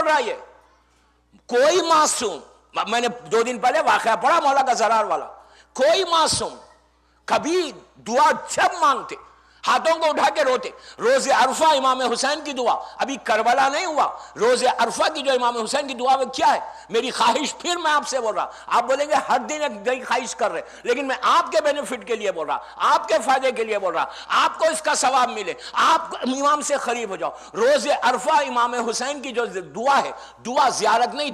رہا ہے یہ؟ کوئی معصوم، میں نے 2 دن پہلے واقعہ پڑھا مولا کا زرار والا، کوئی معصوم کبھی دعا جب مانگتے ہاتھوں کو اٹھا کے روتے. روز عرفہ امام حسین کی دعا، ابھی کربلا نہیں ہوا، روز عرفہ کی جو امام حسین کی دعا وہ کیا ہے؟ میری خواہش، پھر میں آپ سے بول رہا، آپ بولیں گے ہر دن ایک نئی خواہش کر رہے، لیکن میں آپ کے بینیفٹ کے لیے بول رہا، آپ کے فائدے کے لیے بول رہا، آپ کو اس کا ثواب ملے، آپ امام سے قریب ہو جاؤ. روز عرفہ امام حسین کی جو دعا ہے، دعا زیارت نہیں،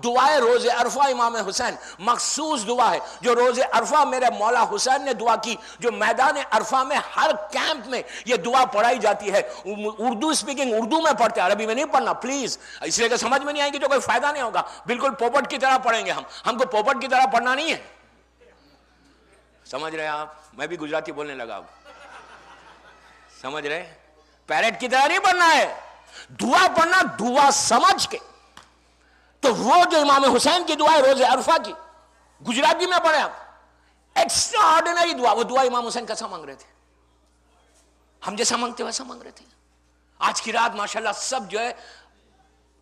دعا ہے روز عرفہ امام حسین، مخصوص دعا ہے جو روز عرفہ میرے مولا حسین نے دعا کی، جو میدان عرفہ میں ہر کیمپ میں یہ دعا پڑھائی جاتی ہے. اردو سپیکنگ اردو میں پڑھتے ہیں، عربی میں نہیں پڑھنا پلیز، اس لیے کہ سمجھ میں نہیں آئے گی تو کوئی فائدہ نہیں ہوگا. بالکل پوپٹ کی طرح پڑھیں گے ہم کو پوپٹ کی طرح پڑھنا نہیں ہے. سمجھ رہے آپ؟ میں بھی گجراتی بولنے لگا اب. سمجھ رہے؟ پیرٹ کی طرح نہیں پڑھنا ہے، دعا پڑھنا دعا سمجھ کے. تو وہ جو امام حسین کی دعا ہے روز عرفہ کی، گجراتی میں پڑھیں آپ، ایکسٹرا آرڈینری دعا. وہ دعا امام حسین کیسا مانگ رہے تھے؟ ہم جیسا مانگتے ویسا مانگ رہے تھے. آج کی رات ماشاءاللہ سب جو ہے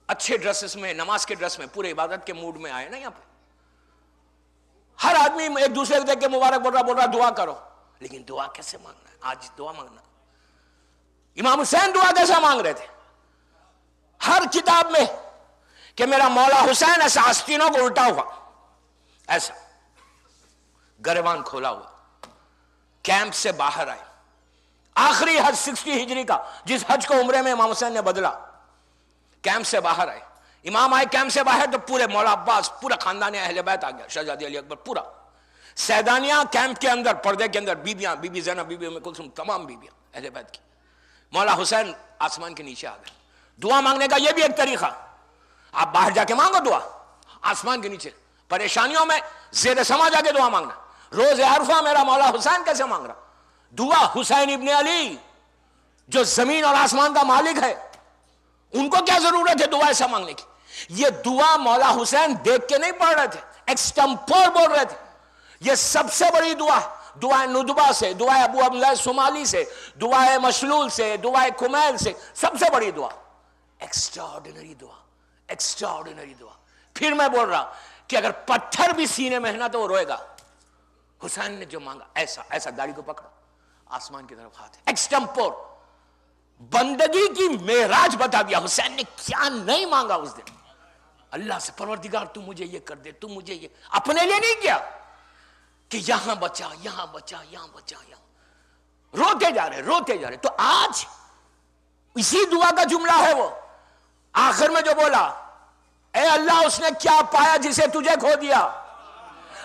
اچھے ڈریسز میں، نماز کے ڈریس میں، پورے عبادت کے موڈ میں آئے نا. یہاں پہ ہر آدمی ایک دوسرے کو دیکھ کے مبارک بول رہا دعا کرو، لیکن دعا کیسے مانگنا ہے؟ آج دعا مانگنا، امام حسین دعا کیسا مانگ رہے تھے؟ ہر کتاب میں کہ میرا مولا حسین ایسا آستینوں کو الٹا ہوا، ایسا گریبان کھولا ہوا، کیمپ سے باہر آئے. آخری حج 60 ہجری کا، جس حج کو عمرے میں امام حسین نے بدلا، کیمپ سے باہر آئے. امام آئے کیمپ سے باہر تو پورے مولا عباس، پورا خاندان اہل بیت آ گیا، شہزادی علی اکبر پورا. سیدانیاں کیمپ کے اندر، پردے کے اندر بیبیاں، Bibi Bibi Zainab, Bibi Bibi Umm Kulsoom, تمام بیبیاں اہل بیت کی. مولا حسین آسمان کے نیچے آ گئے. دعا مانگنے کا یہ بھی ایک طریقہ، آپ باہر جا کے مانگو دعا، آسمان کے نیچے پریشانیوں میں زیر سما جا کے دعا مانگنا. روز عرفہ میرا مولا حسین کیسے مانگ رہا دعا؟ حسین ابن علی جو زمین اور آسمان کا مالک ہے، ان کو کیا ضرورت ہے دعا ایسا مانگنے کی؟ یہ دعا مولا حسین دیکھ کے نہیں پڑھ رہے تھے، ایکسٹمپور بول رہے تھے. یہ سب سے بڑی دعا، دعائے ندبہ سے، دعائے ابو عبداللہ سمالی سے، دعائے مشلول سے، دعائے کمیل سے، سب سے بڑی دعا، ایکسٹرا آرڈینری دعا، ایکسٹرا آرڈینری دعا. پھر میں بول رہا کہ اگر پتھر بھی سینے میں ہے نا تو وہ روئے گا. حسین نے جو مانگا ایسا ایسا، داڑھی کو پکڑا، آسمان کی طرف ہاتھ، ایکسٹمپور بندگی کی معراج بتا دیا. حسین نے کیا نہیں مانگا اس دن اللہ سے، پروردگار تو مجھے یہ کر دے، تو مجھے یہ، اپنے لیے نہیں کیا کہ یہاں بچا، یہاں بچا، یہاں بچا، یہاں روتے جا رہے، روتے جا رہے. تو آج اسی دعا کا جملہ ہے وہ آخر میں جو بولا، اے اللہ اس نے کیا پایا جسے تجھے کھو دیا،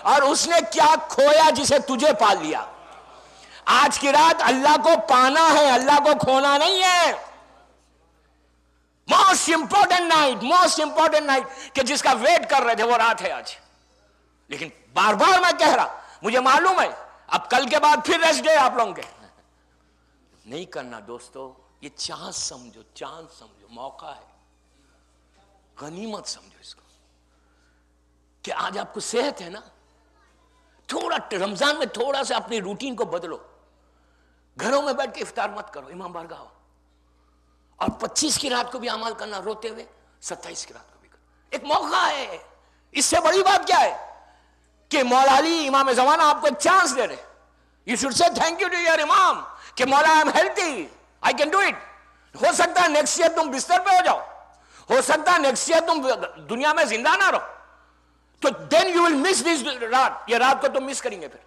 اور اس نے کیا کھویا جسے تجھے پا لیا. آج کی رات اللہ کو پانا ہے، اللہ کو کھونا نہیں ہے. موسٹ امپورٹنٹ نائٹ کہ جس کا ویٹ کر رہے تھے وہ رات ہے آج. لیکن بار بار میں کہہ رہا، مجھے معلوم ہے اب کل کے بعد پھر ریسٹ ڈے آپ لوگوں کے نہیں کرنا دوستو. یہ چانس سمجھو، چانس سمجھو، موقع ہے، غنیمت سمجھو اس کو کہ آج آپ کو صحت ہے نا. تھوڑا رمضان میں تھوڑا سا اپنی روٹین کو بدلو. گھروں میں بیٹھ کے افطار مت کرو، امام بارگاہ ہو. اور 25 کی رات کو بھی اعمال کرنا روتے ہوئے، 27 کی رات کو بھی کرو. ایک موقع ہے. اس سے بڑی بات کیا ہے کہ مولا علی امام زمانہ آپ کو ایک چانس دے رہے. You should say thank you to your امام کہ مولا I am healthy, I can do it. ہو سکتا ہے نیکسٹ ایئر تم بستر پہ ہو جاؤ، ہو سکتا ہے نیکسٹ ایئر تم دنیا میں زندہ نہ رہو، تو دین یو ول مس دس رات. یہ رات کو تم مس کریں گے پھر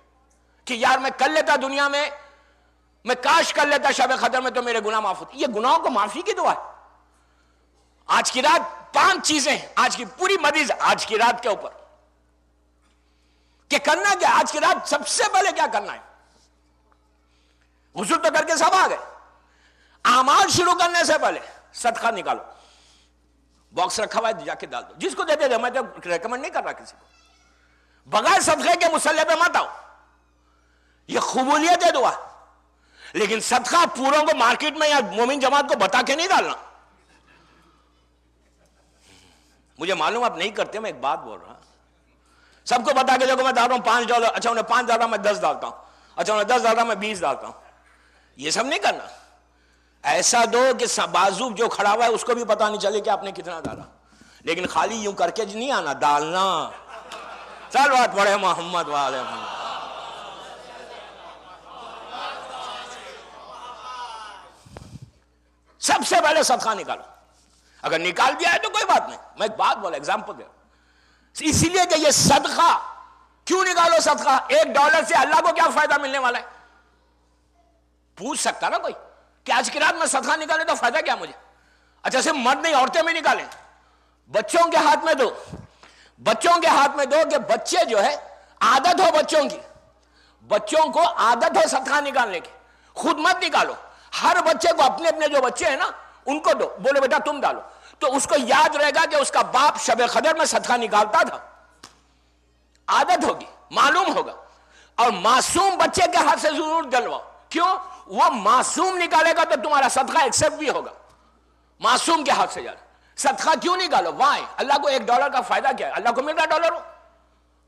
کہ یار میں کر لیتا دنیا میں کاش کر لیتا شب قدر میں تو میرے گناہ معاف ہوتے. یہ گناہوں کو معافی کی دعا ہے. آج کی رات 5 چیزیں آج کی پوری مریض آج کی رات کے اوپر کہ کرنا کیا. آج کی رات سب سے پہلے کیا کرنا ہے؟ غسل تو کر کے سب آ گئے. اعمال شروع کرنے سے پہلے صدقہ نکالو. باکس رکھا ہوا ہے جا کے ڈال دو، جس کو دیتے دے. میں تو ریکمنڈ نہیں کر رہا کسی کو. بغیر صدقے کے مصلی پہ مت آؤ، یہ قبولیت ہے دعا. لیکن صدقہ پوروں کو مارکیٹ میں یا مومن جماعت کو بتا کے نہیں ڈالنا. مجھے معلوم آپ نہیں کرتے، میں ایک بات بول رہا، سب کو بتا کے دیکھو میں ڈال رہا ہوں $5. اچھا انہیں 5 ڈالا، میں 10 ڈالتا ہوں. اچھا انہیں 10 ڈالا، میں 20 ڈالتا ہوں. یہ سب نہیں کرنا. ایسا دو کہ بازو جو کھڑا ہوا ہے اس کو بھی پتا نہیں چلے کہ آپ نے کتنا ڈالا. لیکن خالی یوں کر کے نہیں آنا، ڈالنا. چل بات پڑھے محمد والے. سب سے پہلے صدقہ نکالو. اگر نکال دیا ہے تو کوئی بات نہیں. میں ایک بات بولا، ایگزامپل دے رہا ہوں، اسی لیے کہ یہ صدقہ کیوں نکالو. صدقہ $1 سے اللہ کو کیا فائدہ ملنے والا ہے؟ پوچھ سکتا نا کوئی کہ آج کی رات میں صدقہ نکالے تو فائدہ کیا مجھے؟ اچھا صرف مرد نہیں، عورتیں بھی نکالیں. بچوں کے ہاتھ میں دو، بچوں کے ہاتھ میں دو کہ بچے جو ہے عادت ہو بچوں کی، بچوں کو عادت ہو صدقہ نکالنے کی. خود مت نکالو. ہر بچے کو اپنے اپنے جو بچے ہیں نا ان کو دو، بولے بیٹا تم ڈالو، تو اس کو یاد رہے گا کہ اس کا باپ شب قدر میں صدقہ نکالتا تھا. عادت ہوگی، معلوم ہوگا. اور معصوم بچے کے ہاتھ سے ضرور ڈلواؤ. کیوں؟ وہ معصوم نکالے گا تو تمہارا صدقہ ایکسپٹ بھی ہوگا. معصوم کے ہاتھ سے جانا. صدقہ کیوں نکالو؟ وائی؟ اللہ کو $1 کا فائدہ کیا ہے؟ اللہ کو مل رہا $1 ہو؟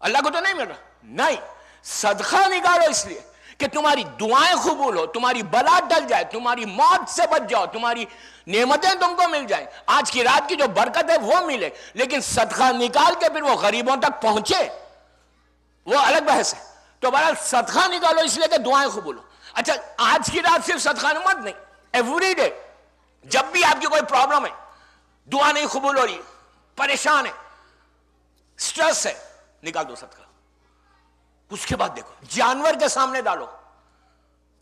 اللہ کو تو نہیں مل رہا. نہیں، صدقہ نکالو اس لیے کہ تمہاری دعائیں قبول ہو، تمہاری بلا ٹل جائے، تمہاری موت سے بچ جاؤ، تمہاری نعمتیں تم کو مل جائیں، آج کی رات کی جو برکت ہے وہ ملے. لیکن صدقہ نکال کے پھر وہ غریبوں تک پہنچے، وہ الگ بحث ہے. تو بہرحال صدقہ نکالو اس لیے کہ دعائیں قبول ہو. اچھا آج کی رات صرف صدقہ مت نہیں، ایوری ڈے جب بھی آپ کی کوئی پرابلم ہے، دعا نہیں قبول ہو رہی، پریشان ہے، سٹریس ہے، نکال دو صدقہ. اس کے بعد دیکھو، جانور کے سامنے ڈالو،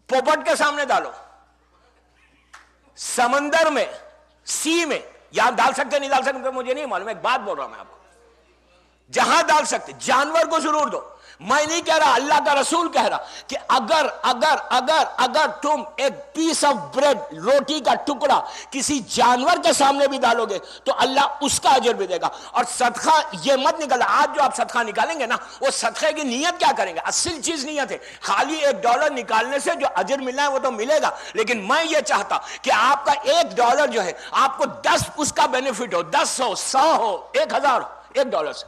پوپٹ کے سامنے ڈالو، سمندر میں، سی میں، یہاں ڈال سکتے نہیں ڈال سکتے مجھے نہیں معلوم، ایک بات بول رہا ہوں میں آپ کو، جہاں ڈال سکتے جانور کو ضرور دو. میں نہیں کہہ رہا، اللہ کا رسول کہہ رہا کہ اگر اگر اگر اگر تم ایک پیس آف بریڈ، روٹی کا ٹکڑا کسی جانور کے سامنے بھی ڈالو گے تو اللہ اس کا اجر بھی دے گا. اور صدقہ یہ مت نکالا. آج جو آپ صدقہ نکالیں گے نا، وہ صدقے کی نیت کیا کریں گے؟ اصل چیز نیت ہے. خالی $1 نکالنے سے جو اجر ملنا ہے وہ تو ملے گا، لیکن میں یہ چاہتا کہ آپ کا $1 جو ہے آپ کو 10 اس کا بینیفٹ ہو، 10 ہو، 100 ہو، 1000 ہو $1 سے.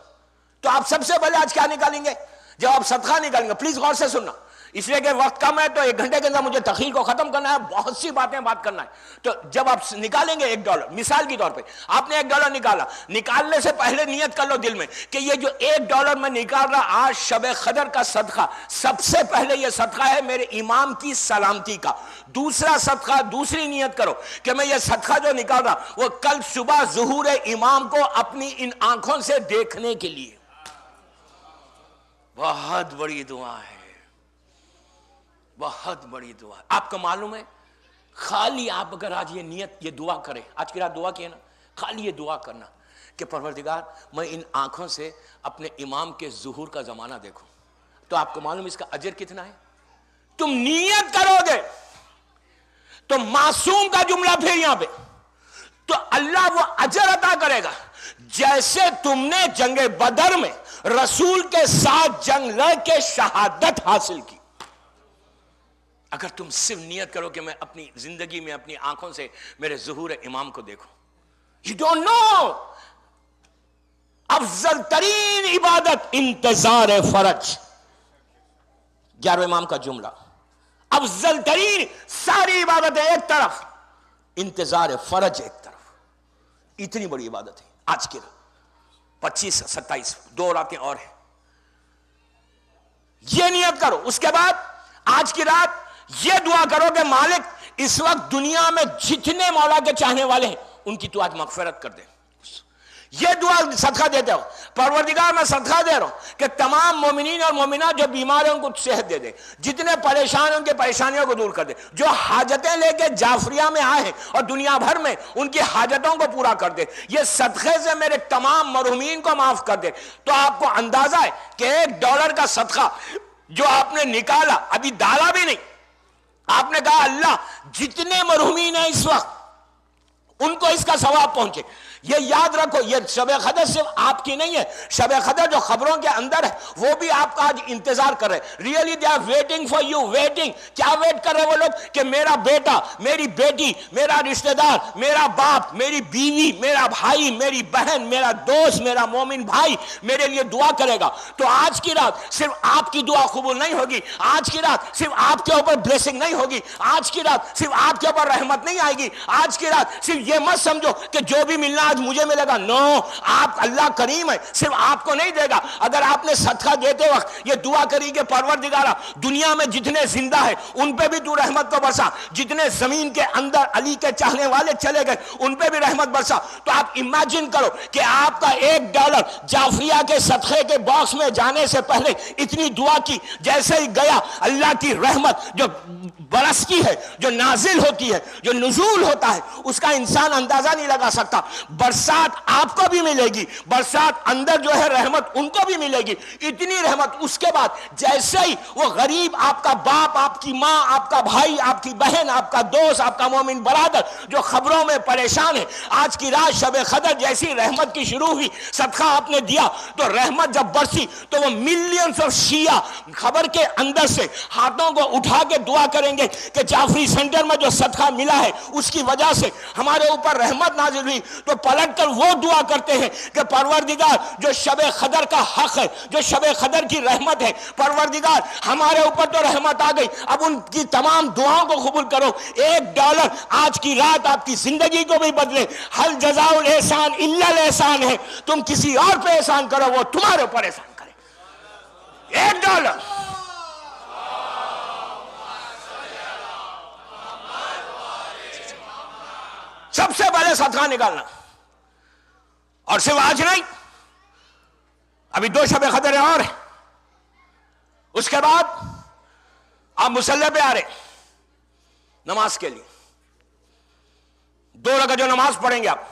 تو آپ سب سے پہلے آج کیا نکالیں گے؟ جب آپ صدقہ نکالیں گے، پلیز غور سے سننا، اس لیے کہ وقت کم ہے تو 1 گھنٹے کے اندر مجھے تقریر کو ختم کرنا ہے، بہت سی باتیں بات کرنا ہے. تو جب آپ نکالیں گے $1، مثال کے طور پہ آپ نے $1 نکالا، نکالنے سے پہلے نیت کر لو دل میں کہ یہ جو $1 میں نکال رہا آج شب قدر کا صدقہ، سب سے پہلے یہ صدقہ ہے میرے امام کی سلامتی کا. دوسرا صدقہ، دوسری نیت کرو کہ میں یہ صدقہ جو نکال رہا وہ کل صبح ظہور امام کو اپنی ان آنکھوں سے دیکھنے کے لیے. بہت بڑی دعا ہے، بہت بڑی دعا. آپ کو معلوم ہے خالی آپ اگر آج یہ نیت، یہ دعا کریں، آج کی رات دعا کی ہے نا، خالی یہ دعا کرنا کہ پروردگار میں ان آنکھوں سے اپنے امام کے ظہور کا زمانہ دیکھوں، تو آپ کو معلوم اس کا اجر کتنا ہے. تم نیت کرو گے تو معصوم کا جملہ پھر یہاں پہ، تو اللہ وہ اجر عطا کرے گا جیسے تم نے جنگ بدر میں رسول کے ساتھ جنگ لڑ کے شہادت حاصل کی. اگر تم صرف نیت کرو کہ میں اپنی زندگی میں اپنی آنکھوں سے میرے ظہور امام کو دیکھوں. You don't know افضل ترین عبادت انتظار فرج. 11 امام کا جملہ، افضل ترین ساری عبادت ایک طرف، انتظار فرج ایک طرف. اتنی بڑی عبادت ہے آج کی رات. 25 27 2 راتیں اور ہیں. یہ نیت کرو. اس کے بعد آج کی رات یہ دعا کرو کہ مالک اس وقت دنیا میں جتنے مولا کے چاہنے والے ہیں ان کی تو آج مغفرت کر دے. یہ دعا صدقہ دیتے ہو، پروردگار میں صدقہ دے رہا ہوں کہ تمام مومنین اور مومنات جو بیمار ہیں ان کو صحت دے دے، جتنے پریشان ہیں ان کے پریشانیوں کو دور کر دے، جو حاجتیں لے کے جعفریہ میں آئے ہیں اور دنیا بھر میں ان کی حاجتوں کو پورا کر دے. یہ صدقے سے میرے تمام مرحومین کو معاف کر دے. تو آپ کو اندازہ ہے کہ $1 کا صدقہ جو آپ نے نکالا، ابھی ڈالا بھی نہیں، آپ نے کہا اللہ جتنے مرحومین ہیں اس وقت ان کو اس کا ثواب پہنچے. یہ یاد رکھو، یہ شب قدر صرف آپ کی نہیں ہے، شب قدر جو خبروں کے اندر ہے وہ بھی آپ کا آج انتظار کر رہے. Really they are waiting for you. Waiting کیا ویٹ کر رہے وہ لوگ کہ میرا بیٹا، میری بیٹی، میرا رشتہ دار، میرا باپ، میری بیوی، میرا بھائی، میری بہن، میرا دوست، میرا مومن بھائی میرے لیے دعا کرے گا. تو آج کی رات صرف آپ کی دعا قبول نہیں ہوگی، آج کی رات صرف آپ کے اوپر بلیسنگ نہیں ہوگی، آج کی رات صرف آپ کے اوپر رحمت نہیں آئے گی. آج کی رات صرف یہ مت سمجھو کہ جو بھی ملنا آج مجھے ملے گا. نو, آپ اللہ کریم ہے, صرف آپ کو نہیں دے گا. اگر آپ نے صدقہ دیتے وقت یہ دعا کری کہ پروردگارا دنیا میں جتنے زندہ ہیں ان پہ بھی تو رحمت کو برسا, جتنے زمین کے اندر علی کے چاہنے والے چلے گئے ان پہ بھی رحمت برسا, تو آپ امیجن کرو کہ آپ کا $1 جعفریہ کے صدقے کے باکس میں جانے سے پہلے اتنی دعا کی, جیسے ہی گیا اللہ کی رحمت جو برستی ہے, جو نازل ہوتی ہے, جو نزول ہوتا ہے, اس کا انسان اندازہ نہیں لگا سکتا. برسات آپ کو بھی ملے گی, برسات اندر جو ہے رحمت ان کو بھی ملے گی, اتنی رحمت. اس کے بعد جیسے ہی وہ غریب, آپ کا باپ, آپ کی ماں, آپ کا بھائی, آپ کی بہن, آپ کا دوست, آپ کا مومن برادر جو خبروں میں پریشان ہے, آج کی رات شب قدر جیسی رحمت کی شروع ہوئی, صدقہ آپ نے دیا تو رحمت جب برسی تو وہ ملینز آف شیعہ خبر کے اندر سے ہاتھوں کو اٹھا کے دعا کریں گے کہ جعفری سینٹر میں جو صدقہ ملا ہے اس کی وجہ سے ہمارے اوپر رحمت نازل ہوئی. تو پلٹ کر وہ دعا کرتے ہیں کہ پروردگار جو شب قدر کا حق ہے, جو شب قدر کی رحمت ہے, پروردگار ہمارے اوپر تو رحمت آ گئی, اب ان کی تمام دعاؤں کو قبول کرو. $1 آج کی رات آپ کی زندگی کو بھی بدلے. حل جزاء الاحسان الا الاحسان ہے, تم کسی اور پہ احسان کرو وہ تمہارے اوپر احسان کرے. $1 سب سے پہلے صدقہ نکالنا. اور صرف آج نہیں, ابھی 2 شب قدر اور ہیں, اس کے بعد آپ مصلی پہ آ رہے نماز کے لیے. 2 رکعت جو نماز پڑھیں گے آپ,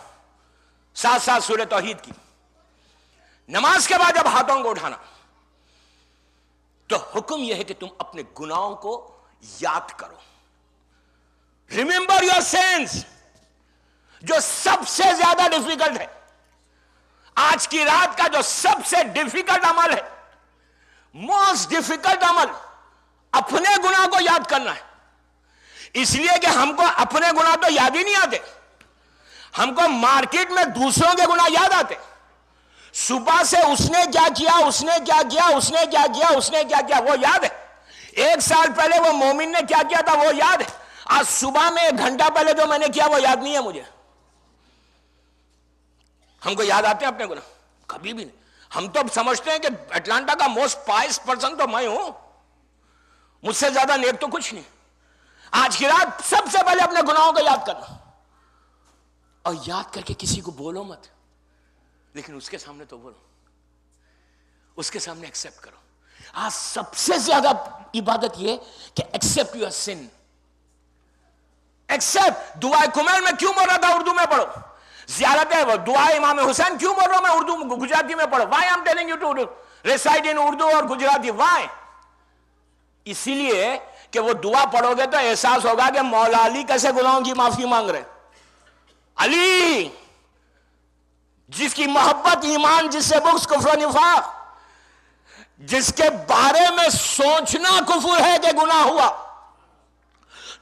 7 سورہ توحید کی. نماز کے بعد جب ہاتھوں کو اٹھانا تو حکم یہ ہے کہ تم اپنے گناہوں کو یاد کرو. ریممبر یور سینس, جو سب سے زیادہ ڈیفیکلٹ ہے. آج کی رات کا جو سب سے ڈیفیکلٹ عمل ہے, موسٹ ڈیفیکلٹ عمل, اپنے گناہ کو یاد کرنا ہے. اس لیے کہ ہم کو اپنے گناہ تو یاد ہی نہیں آتے, ہم کو مارکیٹ میں دوسروں کے گناہ یاد آتے. صبح سے اس نے کیا کیا, اس نے کیا کیا, اس نے کیا کیا, اس نے کیا کیا, وہ یاد ہے. 1 سال پہلے وہ مومن نے کیا کیا تھا وہ یاد ہے. آج صبح میں 1 گھنٹہ پہلے جو میں نے کیا وہ یاد نہیں ہے مجھے. ہم کو یاد آتے ہیں اپنے گناہ؟ کبھی بھی نہیں. ہم تو اب سمجھتے ہیں کہ اٹلانٹا کا موسٹ پائس پرسن تو میں ہوں, مجھ سے زیادہ نیک تو کچھ نہیں. آج کی رات سب سے پہلے اپنے گناہوں کو یاد کرنا, اور یاد کر کے کسی کو بولو مت, لیکن اس کے سامنے تو بولو, اس کے سامنے ایکسپٹ کرو. آج سب سے زیادہ عبادت یہ کہ ایکسپٹ یور سن. ایکسپٹ. دعائے کمیل میں کیوں بول رہا تھا اردو میں پڑھو, زیارت ہے وہ دعائے امام حسین کیوں بول رہا ہوں میں اردو گجراتی میں پڑھو. Why am telling you to recite in Urdu اور گجراتی. وائی؟ اسی لیے کہ وہ دعا پڑھو گے تو احساس ہوگا کہ مولا علی کیسے گناہوں کی معافی مانگ رہے. علی جس کی محبت ایمان, جس سے بغض کفر و نفاق, جس کے بارے میں سوچنا کفر ہے کہ گناہ ہوا,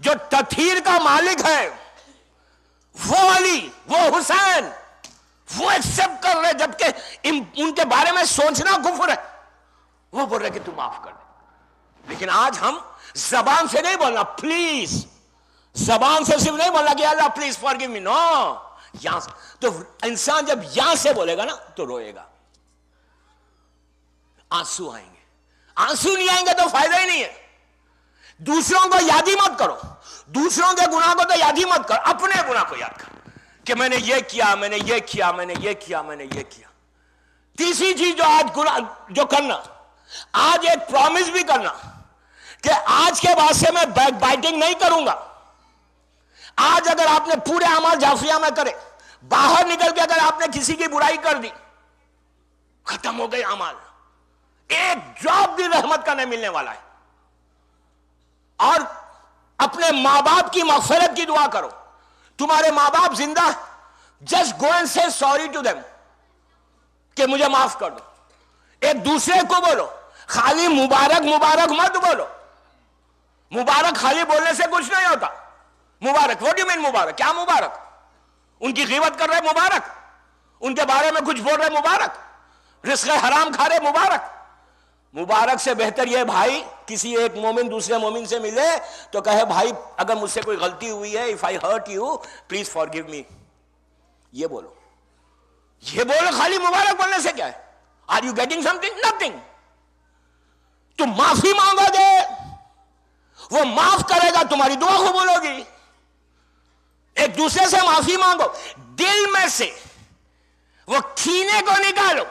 جو تطہیر کا مالک ہے, وہ علی, وہ حسین, وہ ایکسپٹ کر رہے جبکہ ان کے بارے میں سوچنا کفر ہے, وہ بول رہے کہ تو معاف کر دے. لیکن آج ہم زبان سے نہیں بولنا پلیز, زبان سے صرف نہیں بولنا کہ اللہ پلیز فارگیو می, نو. یہاں سے تو انسان جب یہاں سے بولے گا نا تو روئے گا, آنسو آئیں گے. آنسو نہیں آئیں گے تو فائدہ ہی نہیں ہے. دوسروں کو یاد ہی مت کرو, دوسروں کے گناہ کو تو یاد ہی مت کرو, اپنے گناہ کو یاد کرو کہ میں نے یہ کیا, میں نے یہ کیا, میں نے یہ کیا, میں نے یہ کیا. تیسری چیز جو آج گناہ جو کرنا, آج ایک پرومس بھی کرنا کہ آج کے بعد سے میں بیک بائٹنگ نہیں کروں گا. آج اگر آپ نے پورے اعمال جعفریہ میں کرے, باہر نکل کے اگر آپ نے کسی کی برائی کر دی, ختم ہو گئے اعمال. ایک جاب بھی رحمت کا نہیں ملنے والا ہے. اور اپنے ماں باپ کی مغفرت کی دعا کرو. تمہارے ماں باپ زندہ, جسٹ گو اینڈ سے سوری ٹو دیم کہ مجھے معاف کر دو. ایک دوسرے کو بولو, خالی مبارک مبارک مت بولو. مبارک خالی بولنے سے کچھ نہیں ہوتا. مبارک, واٹ ڈو یو مین مبارک, کیا مبارک؟ ان کی غیبت کر رہے مبارک, ان کے بارے میں کچھ بول رہے مبارک, رزق حرام کھا رہے مبارک. مبارک سے بہتر یہ بھائی کسی ایک مومن دوسرے مومن سے ملے تو کہے بھائی اگر مجھ سے کوئی غلطی ہوئی ہے, if I hurt you please forgive me, یہ بولو. یہ بولو خالی مبارک بولنے سے کیا ہے؟ Are you getting something? Nothing. تم معافی مانگو گے وہ معاف کرے گا, تمہاری دعا قبول ہوگی. ایک دوسرے سے معافی مانگو, دل میں سے وہ کینے کو نکالو.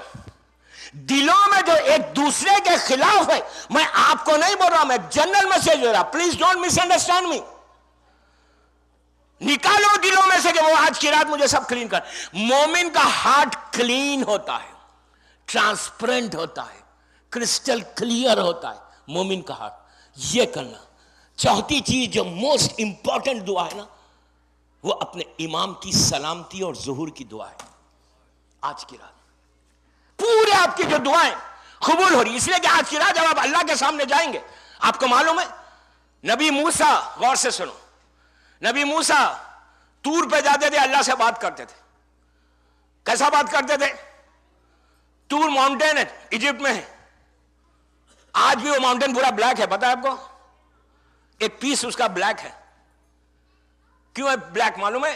دلوں میں جو ایک دوسرے کے خلاف ہے, میں آپ کو نہیں بول رہا, میں جنرل میسج دے رہا, please don't miss understand me. نکالو دلوں میں سے کہ وہ آج کی رات مجھے سب کلین کر. مومن کا ہارٹ کلین ہوتا ہے, ٹرانسپیرنٹ ہوتا ہے, کرسٹل کلیئر ہوتا ہے مومن کا ہارٹ. یہ کرنا. چوتھی چیز جو موسٹ امپورٹنٹ دعا ہے نا, وہ اپنے امام کی سلامتی اور ظہور کی دعا ہے. آج کی رات پورے آپ کی جو دعائیں قبول ہو رہی, اس لیے کہ آج کی رات جب آپ اللہ کے سامنے جائیں گے, آپ کو معلوم ہے نبی موسیٰ, غور سے سنو, نبی موسیٰ طور پہ جاتے تھے, اللہ سے بات کرتے تھے. کیسا بات کرتے تھے؟ طور ماؤنٹین ہے, ایجپٹ میں ہے. آج بھی وہ ماؤنٹین پورا بلیک ہے, پتا ہے آپ کو؟ ایک پیس اس کا بلیک ہے. کیوں ہے بلیک معلوم ہے؟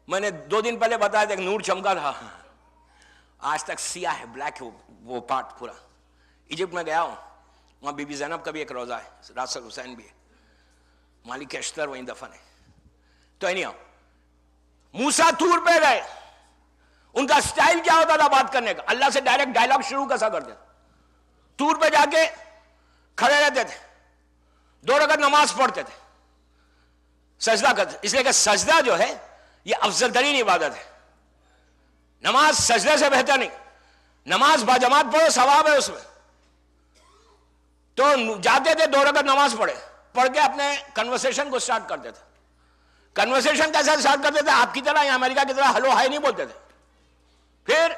میں نے 2 دن پہلے بتایا تھا, ایک نور چمکا تھا, آج تک سیاہ ہے, بلیک ہے وہ پارٹ پورا. ایجپٹ میں گیا ہوں, وہاں بی بی زینب کا بھی ایک روزہ ہے, راسل حسین بھی ہے, مالک اشتر وہیں دفن ہے. تو موسیٰ طور پہ گئے, ان کا سٹائل کیا ہوتا تھا بات کرنے کا؟ اللہ سے ڈائریکٹ ڈائلاگ شروع کیسا کرتے تھے؟ طور پہ جا کے کھڑے رہتے تھے, 2 رکعت نماز پڑھتے تھے, سجدہ کرتے. اس لیے کہ سجدہ جو ہے یہ افضل ترین عبادت ہے. نماز سجدے سے بہتر نہیں. نماز باجماعت پڑھو, ثواب ہے اس میں. تو جاتے تھے, 2 رکعت نماز پڑھ کے اپنے کنورسیشن کو سٹارٹ کرتے تھے. کنورسیشن کیسا سٹارٹ کرتے تھے؟ آپ کی طرح یا امریکہ کی طرح ہلو ہائی نہیں بولتے تھے. پھر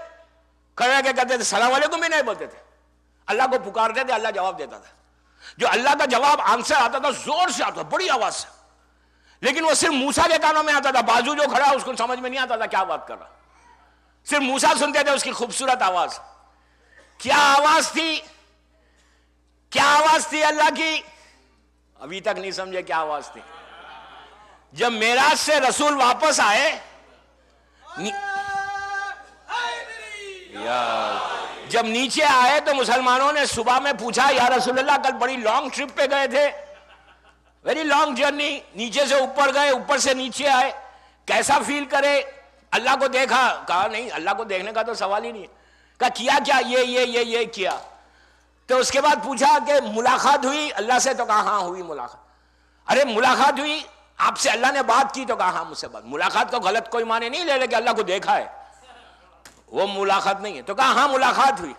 کھڑے کے کرتے تھے, سلام علیکم بھی نہیں بولتے تھے. اللہ کو پکارتے تھے, اللہ جواب دیتا تھا. جو اللہ کا جواب آنسر آتا تھا زور سے آتا, بڑی آواز سے, لیکن وہ صرف موسیٰ کے کانوں میں آتا تھا. بازو جو کھڑا اس کو سمجھ میں نہیں آتا تھا کیا بات کر رہا. صرف موسیٰ سنتے تھے اس کی خوبصورت آواز. کیا آواز تھی, کیا آواز تھی اللہ کی؟ ابھی تک نہیں سمجھے کیا آواز تھی. جب معراج سے رسول واپس آئے, جب نیچے آئے تو مسلمانوں نے صبح میں پوچھا, یا رسول اللہ کل بڑی لانگ ٹرپ پہ گئے تھے, ویری لانگ جرنی, نیچے سے اوپر گئے, اوپر سے نیچے آئے, کیسا فیل کرے؟ اللہ کو دیکھا؟ کہا نہیں, اللہ کو دیکھنے کا تو سوال ہی نہیں ہے. کہا کیا کیا؟ یہ کیا. تو اس کے بعد پوچھا کہ ملاقات ہوئی اللہ سے؟ تو کہا ہاں ہوئی ملاقات. ارے ملاقات ہوئی آپ سے, اللہ نے بات کی؟ تو کہا ہاں مجھ سے بات. ملاقات کو غلط کوئی معنی نہیں لے لے کہ اللہ کو دیکھا ہے, وہ ملاقات نہیں ہے. تو کہا ہاں ملاقات ہوئی.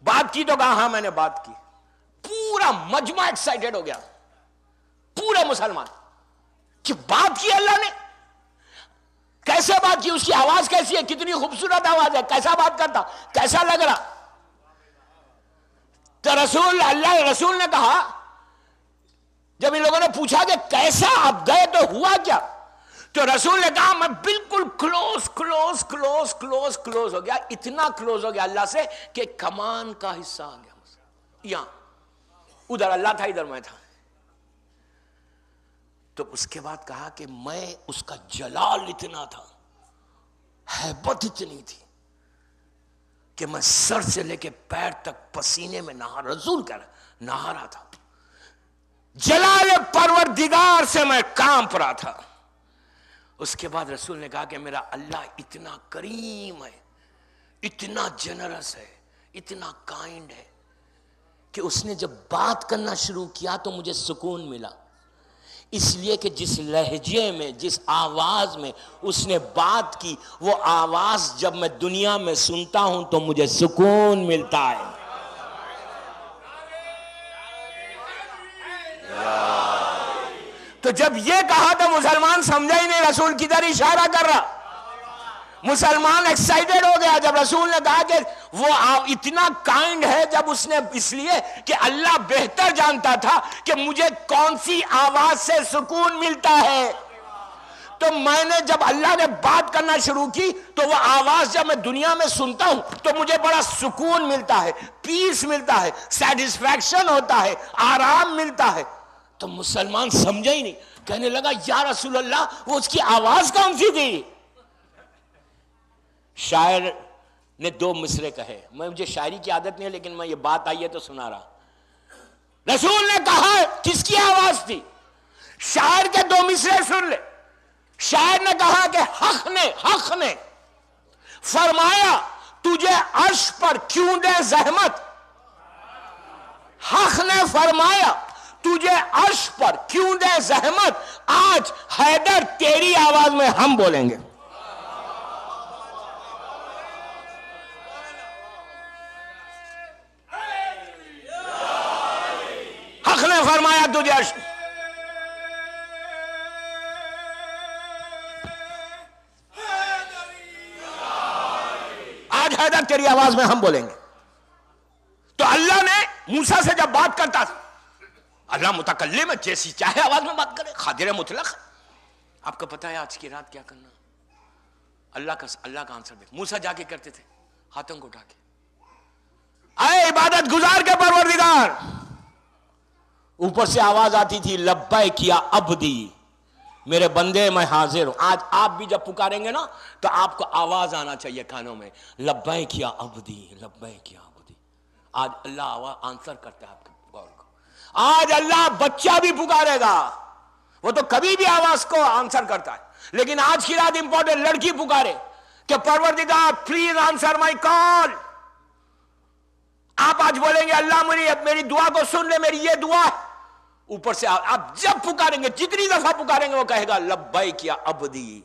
بات کی؟ تو کہا ہاں میں نے بات کی. پورا مجمع ایکسائٹڈ ہو گیا, پورے مسلمان, کہ بات کی اللہ نے. کیسے بات کی؟ اس کی آواز کیسی ہے؟ کتنی خوبصورت آواز ہے, کیسا بات کرتا, کیسا لگ رہا. تو رسول نے کہا, جب ان لوگوں نے پوچھا کہ کیسا آپ گئے تو ہوا کیا, تو رسول نے کہا میں بالکل کلوز ہو گیا, اتنا کلوز ہو گیا اللہ سے کہ کمان کا حصہ آ گیا. یہاں ادھر اللہ تھا, ادھر میں تھا. تو اس کے بعد کہا کہ میں, اس کا جلال اتنا تھا, ہیبت اتنی تھی کہ میں سر سے لے کے پیر تک پسینے میں رسول کہہ رہا نہا رہا تھا. جلال پروردگار سے میں کانپ رہا تھا. اس کے بعد رسول نے کہا کہ میرا اللہ اتنا کریم ہے, اتنا جنرس ہے, اتنا کائنڈ ہے کہ اس نے جب بات کرنا شروع کیا تو مجھے سکون ملا. اس لیے کہ جس لہجے میں, جس آواز میں اس نے بات کی, وہ آواز جب میں دنیا میں سنتا ہوں تو مجھے سکون ملتا ہے. تو جب یہ کہا تو مسلمان سمجھا ہی نہیں, رسول کدھر اشارہ کر رہا. مسلمان ایکسائٹڈ ہو گیا جب رسول نے کہا کہ وہ اتنا کائنڈ ہے, جب اس نے, اس لیے کہ اللہ بہتر جانتا تھا کہ مجھے کون سی آواز سے سکون ملتا ہے. تو میں نے جب اللہ نے بات کرنا شروع کی تو وہ آواز جب میں دنیا میں سنتا ہوں تو مجھے بڑا سکون ملتا ہے, پیس ملتا ہے, سیٹسفیکشن ہوتا ہے, آرام ملتا ہے. تو مسلمان سمجھا ہی نہیں, کہنے لگا یا رسول اللہ وہ اس کی آواز کون سی تھی, شاعر نے 2 مصرے کہے. مجھے شاعری کی عادت نہیں ہے لیکن میں یہ بات آئی ہے تو سنا رہا. رسول نے کہا, کس کی آواز تھی؟ شاعر کے 2 مصرے سن لے. شاعر نے کہا کہ حق نے فرمایا تجھے عرش پر کیوں دے زحمت. حق نے فرمایا تجھے عرش پر کیوں دے زحمت. آج حیدر تیری آواز میں ہم بولیں گے. حق نے فرمایا تجھے عرش. آج حیدر تیری آواز میں ہم بولیں گے. تو اللہ نے موسیٰ سے جب بات کرتا تھا, اللہ متکلم ہے, جیسی چاہے آواز میں بات کرے, قادر مطلق. آپ کو پتا ہے آج کی رات کیا کرنا؟ اللہ کا آنسر دیکھ. موسیٰ جا کے کرتے تھے ہاتھوں کو اٹھا کے, اے عبادت گزار کے پروردگار. اوپر سے آواز آتی تھی لبیک یا عبدی, میرے بندے میں حاضر ہوں. آج آپ بھی جب پکاریں گے نا تو آپ کو آواز آنا چاہیے کانوں میں, لبیک یا عبدی, لبیک یا عبدی. آج اللہ آواز آنسر کرتا ہے آپ کے غور کو. آج اللہ بچہ بھی پکارے گا, وہ تو کبھی بھی آواز کو آنسر کرتا ہے, لیکن آج کی رات امپورٹنٹ لڑکی پکارے کہ پروردگار پلیز آنسر مائی کال. آپ آج بولیں گے اللہ میری دعا کو سن لے, میری یہ دعا. اوپر سے آپ جب پکاریں گے, جتنی دفعہ پکاریں گے, وہ کہے گا لبیک یا عبدی,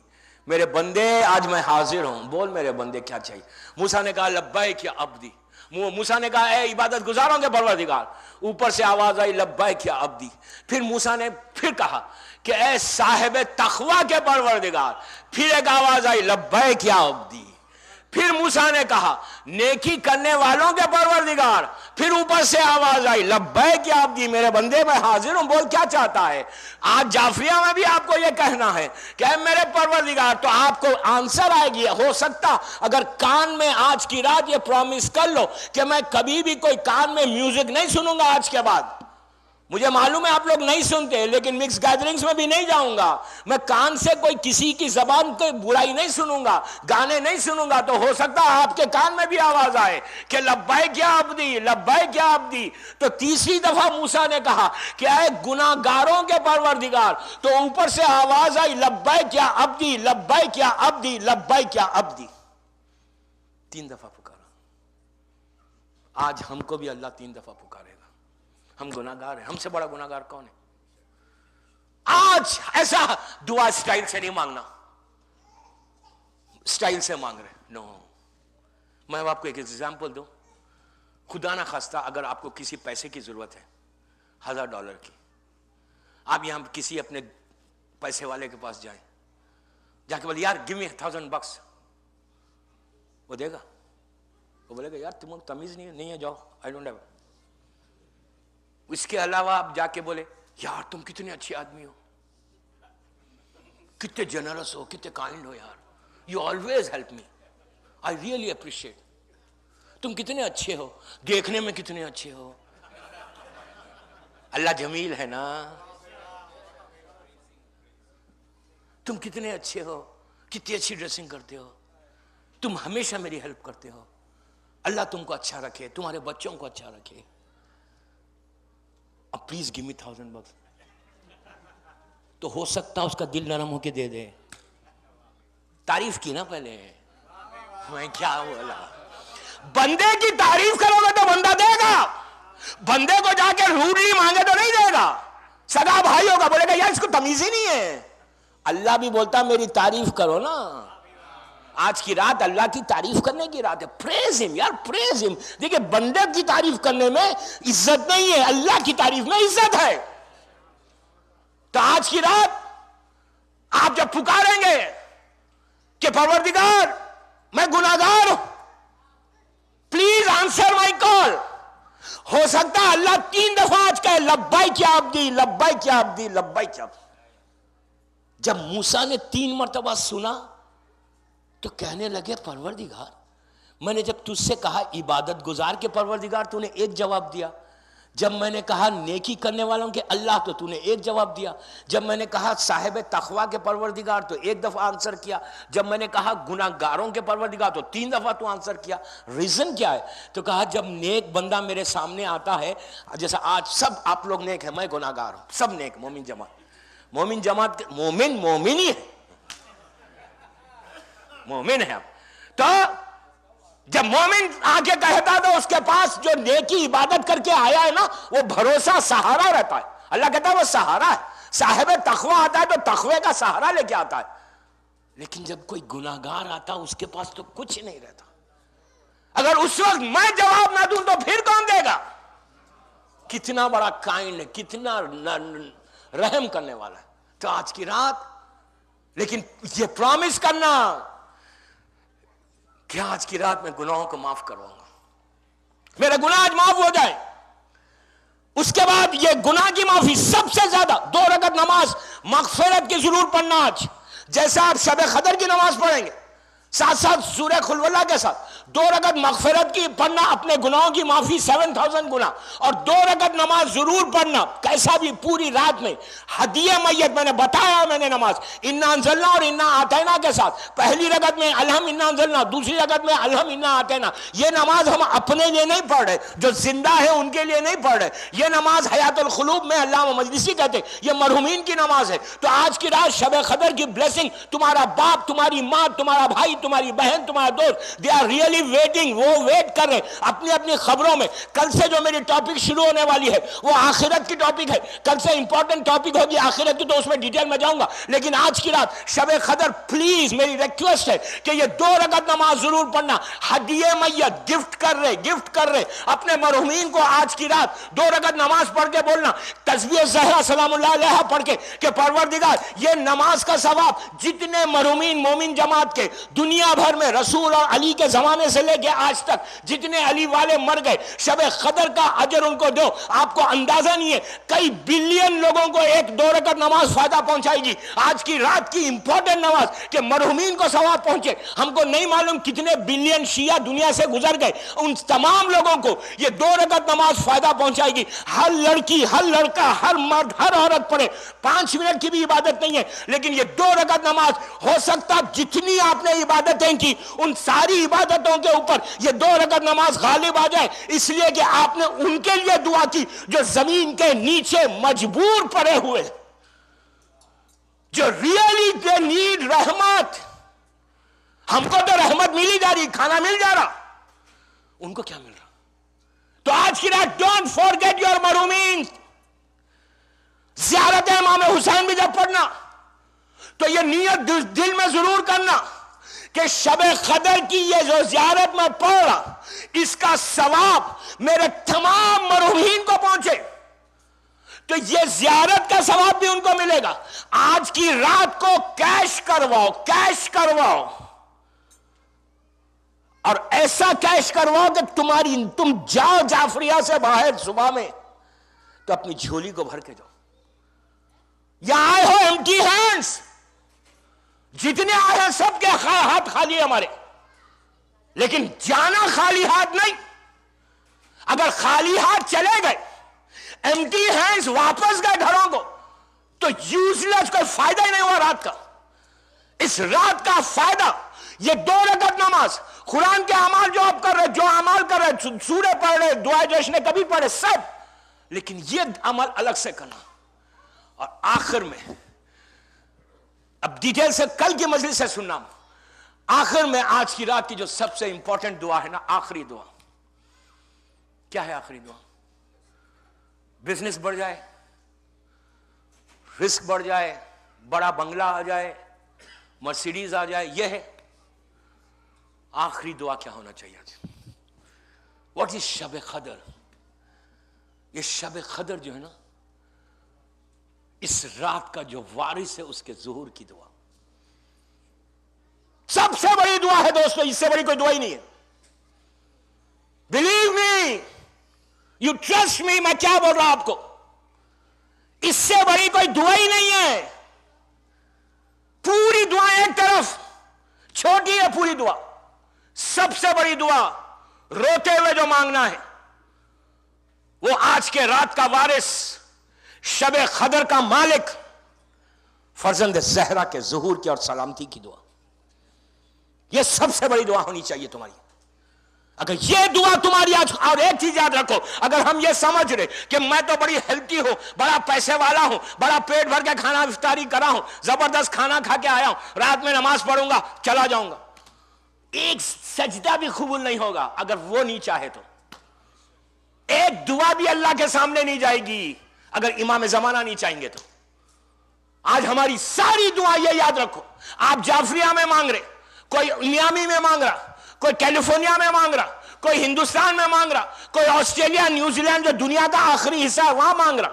میرے بندے آج میں حاضر ہوں. بول میرے بندے کیا چاہیے. موسیٰ نے کہا لبیک یا عبدی. موسیٰ نے کہا اے عبادت گزاروں کے پروردگار. اوپر سے آواز آئی لبیک یا عبدی. پھر موسیٰ نے پھر کہا کہ اے صاحب تقوی کے پروردگار. پھر ایک آواز آئی لبیک یا عبدی. پھر موسیٰ نے کہا نیکی کرنے والوں کے پروردگار. پھر اوپر سے آواز آئی لبیک یا عبدی, میرے بندے میں حاضر ہوں. بول کیا چاہتا ہے. آج جعفریہ میں بھی آپ کو یہ کہنا ہے کہ اے میرے پروردگار, تو آپ کو آنسر آئے گی. ہو سکتا اگر کان میں آج کی رات یہ پرومس کر لو کہ میں کبھی بھی کوئی کان میں میوزک نہیں سنوں گا آج کے بعد. مجھے معلوم ہے آپ لوگ نہیں سنتے, لیکن مکس گیدرنگز میں بھی نہیں جاؤں گا. میں کان سے کوئی کسی کی زبان کو برائی نہیں سنوں گا, گانے نہیں سنوں گا. تو ہو سکتا ہے آپ کے کان میں بھی آواز آئے کہ لبیک یا عبدی, لبیک یا عبدی. تو تیسری دفعہ موسیٰ نے کہا کہ اے گناہگاروں کے پروردگار. تو اوپر سے آواز آئی لبیک یا عبدی, لبیک یا عبدی, لبیک یا عبدی. 3 دفعہ پکارا. آج ہم کو بھی اللہ 3 دفعہ پکارے گا. ہم گناہگار ہیں. ہم سے بڑا گناہگار کون ہے؟ آج ایسا دعا سٹائل سے نہیں مانگنا, سٹائل سے مانگ رہے نو. میں آپ کو ایک ایگزامپل دوں. خدا نہ خواستہ اگر آپ کو کسی پیسے کی ضرورت ہے $1000 کی, آپ یہاں کسی اپنے پیسے والے کے پاس جائیں, جا کے بولے یار گیو می $1000. وہ دے گا؟ وہ بولے گا یار تم تمیز نہیں ہے, جاؤ, آئی ڈونٹ ہیو. اس کے علاوہ آپ جا کے بولے یار تم کتنے اچھے آدمی ہو, کتنے جنرس ہو, کتنے کائنڈ ہو یار, you always help me, I really appreciate. تم کتنے اچھے ہو, دیکھنے میں کتنے اچھے ہو. اللہ جمیل ہے نا. تم کتنے اچھے ہو, کتنی اچھی ڈریسنگ کرتے ہو, تم ہمیشہ میری ہیلپ کرتے ہو. اللہ تم کو اچھا رکھے, تمہارے بچوں کو اچھا رکھے. اب پلیز گیو می $1000. تو ہو سکتا اس کا دل نرم ہو کے دے دے. تعریف کی نا پہلے. میں کیا بولا, بندے کی تعریف کرو گے تو بندہ دے گا. بندے کو جا کے روڈلی مانگے تو نہیں دے گا. سگا بھائی ہوگا, بولے گا یار اس کو تمیز ہی نہیں ہے. اللہ بھی بولتا میری تعریف کرو نا. آج کی رات اللہ کی تعریف کرنے کی رات ہے. پریز ہم یار, پریز ہم. دیکھیں بندے کی تعریف کرنے میں عزت نہیں ہے, اللہ کی تعریف میں عزت ہے. تو آج کی رات آپ جب پکاریں گے کہ پروردگار میں گناہگار ہوں, پلیز آنسر مائی کال, ہو سکتا ہے اللہ 3 دفعہ آج کہے لبیک یا عبدی, لبیک یا عبدی, لبیک یا عبدی. جب موسیٰ نے 3 مرتبہ سنا تو کہنے لگے پروردگار, میں نے جب تجھ سے کہا عبادت گزار کے پروردگار, تو نے ایک جواب دیا جب میں نے کہا نیکی کرنے والوں کے اللہ تو تو نے ایک جواب دیا. جب میں نے کہا صاحب تقوی کے پروردگار تو ایک دفعہ آنسر کیا. جب میں نے کہا گناہ گاروں کے پروردگار تو 3 دفعہ تو آنسر کیا. ریزن کیا ہے؟ تو کہا جب نیک بندہ میرے سامنے آتا ہے، جیسا آج سب آپ لوگ نیک ہیں، میں گناہ گار ہوں، سب نیک. مومن جماعت مومن ہی ہے، مومن ہے. تو جب مومن آگے کہتا تو اس کے پاس جو نیکی عبادت کر کے آیا ہے نا، وہ بھروسہ سہارا رہتا ہے. اللہ کہتا ہے وہ سہارا ہے. صاحب تقوی آتا ہے تو تقوی کا سہارا لے کے آتا ہے. لیکن جب کوئی گناہگار آتا اس کے پاس تو کچھ نہیں رہتا. اگر اس وقت میں جواب نہ دوں تو پھر کون دے گا؟ کتنا بڑا کائنڈ ہے، کتنا رحم کرنے والا ہے. تو آج کی رات لیکن یہ پرامس کرنا کہ آج کی رات میں گناہوں کو معاف کروں گا، میرے گناہ آج معاف ہو جائے. اس کے بعد یہ گناہ کی معافی سب سے زیادہ 2 رکعت نماز مغفرت کی ضرور پڑھنا. آج جیسا آپ شب قدر کی نماز پڑھیں گے، ساتھ ساتھ سورہ قل واللہ کے ساتھ 2 رکعت مغفرت کی پڑھنا، اپنے گناہوں کی معافی 7000 گناہ، اور 2 رکعت نماز ضرور پڑھنا. کیسا بھی پوری رات میں ہدیہ میت، میں نے بتایا، میں نے نماز انا انزلنا اور انا آتینا کے ساتھ، پہلی رکعت میں الہم انا انزلنا، دوسری رکعت میں الہم انا آتینا. یہ نماز ہم اپنے لیے نہیں پڑھ رہے، جو زندہ ہے ان کے لیے نہیں پڑھ رہے. یہ نماز حیات القلوب میں علامہ مجلسی کہتے ہیں یہ مرحومین کی نماز ہے. تو آج کی رات شب قدر کی بلیسنگ، تمہارا باپ، تمہاری ماں، تمہارا بھائی، تمہاری بہن، تمہارا دوست، دے آر ریئلی ویٹنگ، وہ ویٹ کر رہے ہیں اپنی اپنی خبروں میں. کل سے جو میری ٹاپک شروع ہونے والی ہے وہ آخرت کی ٹاپک ہے. کل سے امپورٹنٹ ٹاپک ہوگی آخرت کی، تو اس میں ڈیٹیل میں جاؤں گا. لیکن آج کی رات شب قدر پلیز میری ریکویسٹ ہے کہ یہ 2 رکعت نماز ضرور پڑھنا. ہدیہ میت گفٹ کر رہے اپنے مرحومین کو. آج کی رات 2 رکعت نماز پڑھ کے بولنا تسبیح زہرا سلام اللہ علیہ پڑھ کے کہ پروردگار یہ نماز کا ثواب جتنے مرحومین مومن جماعت کے دنیا بھر میں رسول اور علی کے زمانے سے لے کے آج تک جتنے علی والے مر گئے، شب قدر کا اجر ان کو دو. آپ کو اندازہ نہیں ہے کئی بلین لوگوں کو 1-2 رکعت نماز فائدہ پہنچائے گی. آج کی رات کی امپورٹنٹ نماز کہ مرحومین کو ثواب پہنچے. ہم کو نہیں معلوم کتنے بلین شیعہ دنیا سے گزر گئے، ان تمام لوگوں کو یہ 2 رکعت نماز فائدہ پہنچائے گی. ہر لڑکی، ہر لڑکا، ہر مرد، ہر عورت پڑھے. 5 منٹ کی بھی عبادت نہیں ہے، لیکن یہ 2 رکعت نماز ہو سکتا جتنی آپ نے عبادتیں کی ان ساری عبادتوں کے اوپر یہ 2 رکعت نماز غالب آ جائے. اس لیے کہ آپ نے ان کے لیے دعا کی جو زمین کے نیچے مجبور پڑے ہوئے، جو ریئلی دے نیڈ رحمت. ہم کو تو رحمت ملی جا رہی، کھانا مل جا رہا، ان کو کیا مل رہا؟ تو آج کی رات ڈونٹ فارگیٹ یور مرحومین. زیارت امام حسین بھی جب پڑھنا تو یہ نیت دل میں ضرور کرنا کہ شب قدر کی یہ جو زیارت میں پڑھ رہا اس کا ثواب میرے تمام مرحومین کو پہنچے. تو یہ زیارت کا ثواب بھی ان کو ملے گا. آج کی رات کو کیش کرواؤ اور ایسا کیش کرواؤ کہ تم جاؤ جعفریہ سے باہر صبح میں تو اپنی جھولی کو بھر کے جاؤ. یا آئے ہو ایمٹی ہینڈز، جتنے آئے ہیں سب کے ہاتھ خالی ہے ہمارے، لیکن جانا خالی ہاتھ نہیں. اگر خالی ہاتھ چلے گئے، ایمٹی ہینڈز واپس گئے گھروں کو، تو یوز لیس، کوئی فائدہ ہی نہیں ہوا رات کا. اس رات کا فائدہ یہ 2 رکعت نماز، قرآن کے اعمال جو آپ کر رہے، جو اعمال کر رہے، سورے پڑھ رہے، دعائے جو اس نے کبھی پڑھے سب، لیکن یہ عمل الگ سے کرنا. اور آخر میں اب ڈیٹیل سے کل کی مجلس سے سننا، آخر میں آج کی رات کی جو سب سے امپورٹنٹ دعا ہے نا، آخری دعا کیا ہے؟ آخری دعا بزنس بڑھ جائے، رسک بڑھ جائے، بڑا بنگلہ آ جائے، مرسیڈیز آ جائے، یہ ہے آخری دعا. کیا ہونا چاہیے آج؟ واٹ از شب قدر؟ یہ شب قدر جو ہے نا، اس رات کا جو وارث ہے اس کے ظہور کی دعا سب سے بڑی دعا ہے دوستو. اس سے بڑی کوئی دعا ہی نہیں ہے. Believe me, you trust me, میں کیا بول رہا ہوں آپ کو، اس سے بڑی کوئی دعا ہی نہیں ہے. پوری دعا ایک طرف، چھوٹی ہے پوری دعا. سب سے بڑی دعا روتے ہوئے جو مانگنا ہے، وہ آج کے رات کا وارث، شب قدر کا مالک، فرزند زہرا کے ظہور کی اور سلامتی کی دعا، یہ سب سے بڑی دعا ہونی چاہیے تمہاری. اگر یہ دعا تمہاری آج، اور ایک چیز یاد رکھو، اگر ہم یہ سمجھ رہے کہ میں تو بڑی ہیلتھی ہوں، بڑا پیسے والا ہوں، بڑا پیٹ بھر کے کھانا افطاری کرا ہوں، زبردست کھانا کھا کے آیا ہوں، رات میں نماز پڑھوں گا چلا جاؤں گا، ایک سجدہ بھی قبول نہیں ہوگا اگر وہ نہیں چاہے تو. ایک دعا بھی اللہ کے سامنے نہیں جائے گی اگر امام زمانہ نہیں چاہیں گے تو. آج ہماری ساری دعا یہ یاد رکھو، آپ جعفریہ میں مانگ رہے، کوئی میامی میں مانگ رہا، کوئی کیلیفورنیا میں مانگ رہا، کوئی ہندوستان میں مانگ رہا، کوئی آسٹریلیا، نیوزی لینڈ جو دنیا کا آخری حصہ ہے وہاں مانگ رہا،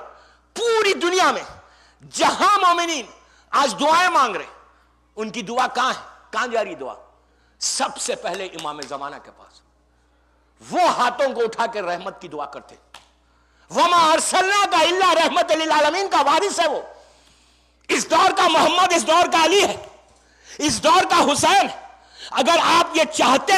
پوری دنیا میں جہاں مومنین آج دعائیں مانگ رہے، ان کی دعا کہاں ہے؟ کہاں جاری دعا؟ سب سے پہلے امام زمانہ کے پاس. وہ ہاتھوں کو اٹھا کے رحمت کی دعا کرتے. وَمَا أَرْسَلْنَاكَ إِلَّا رَحْمَةً لِلْعَالَمِينَ کا وارث ہے وہ. اس دور کا محمد، اس دور کا علی ہے، اس دور کا حسین. اگر آپ یہ چاہتے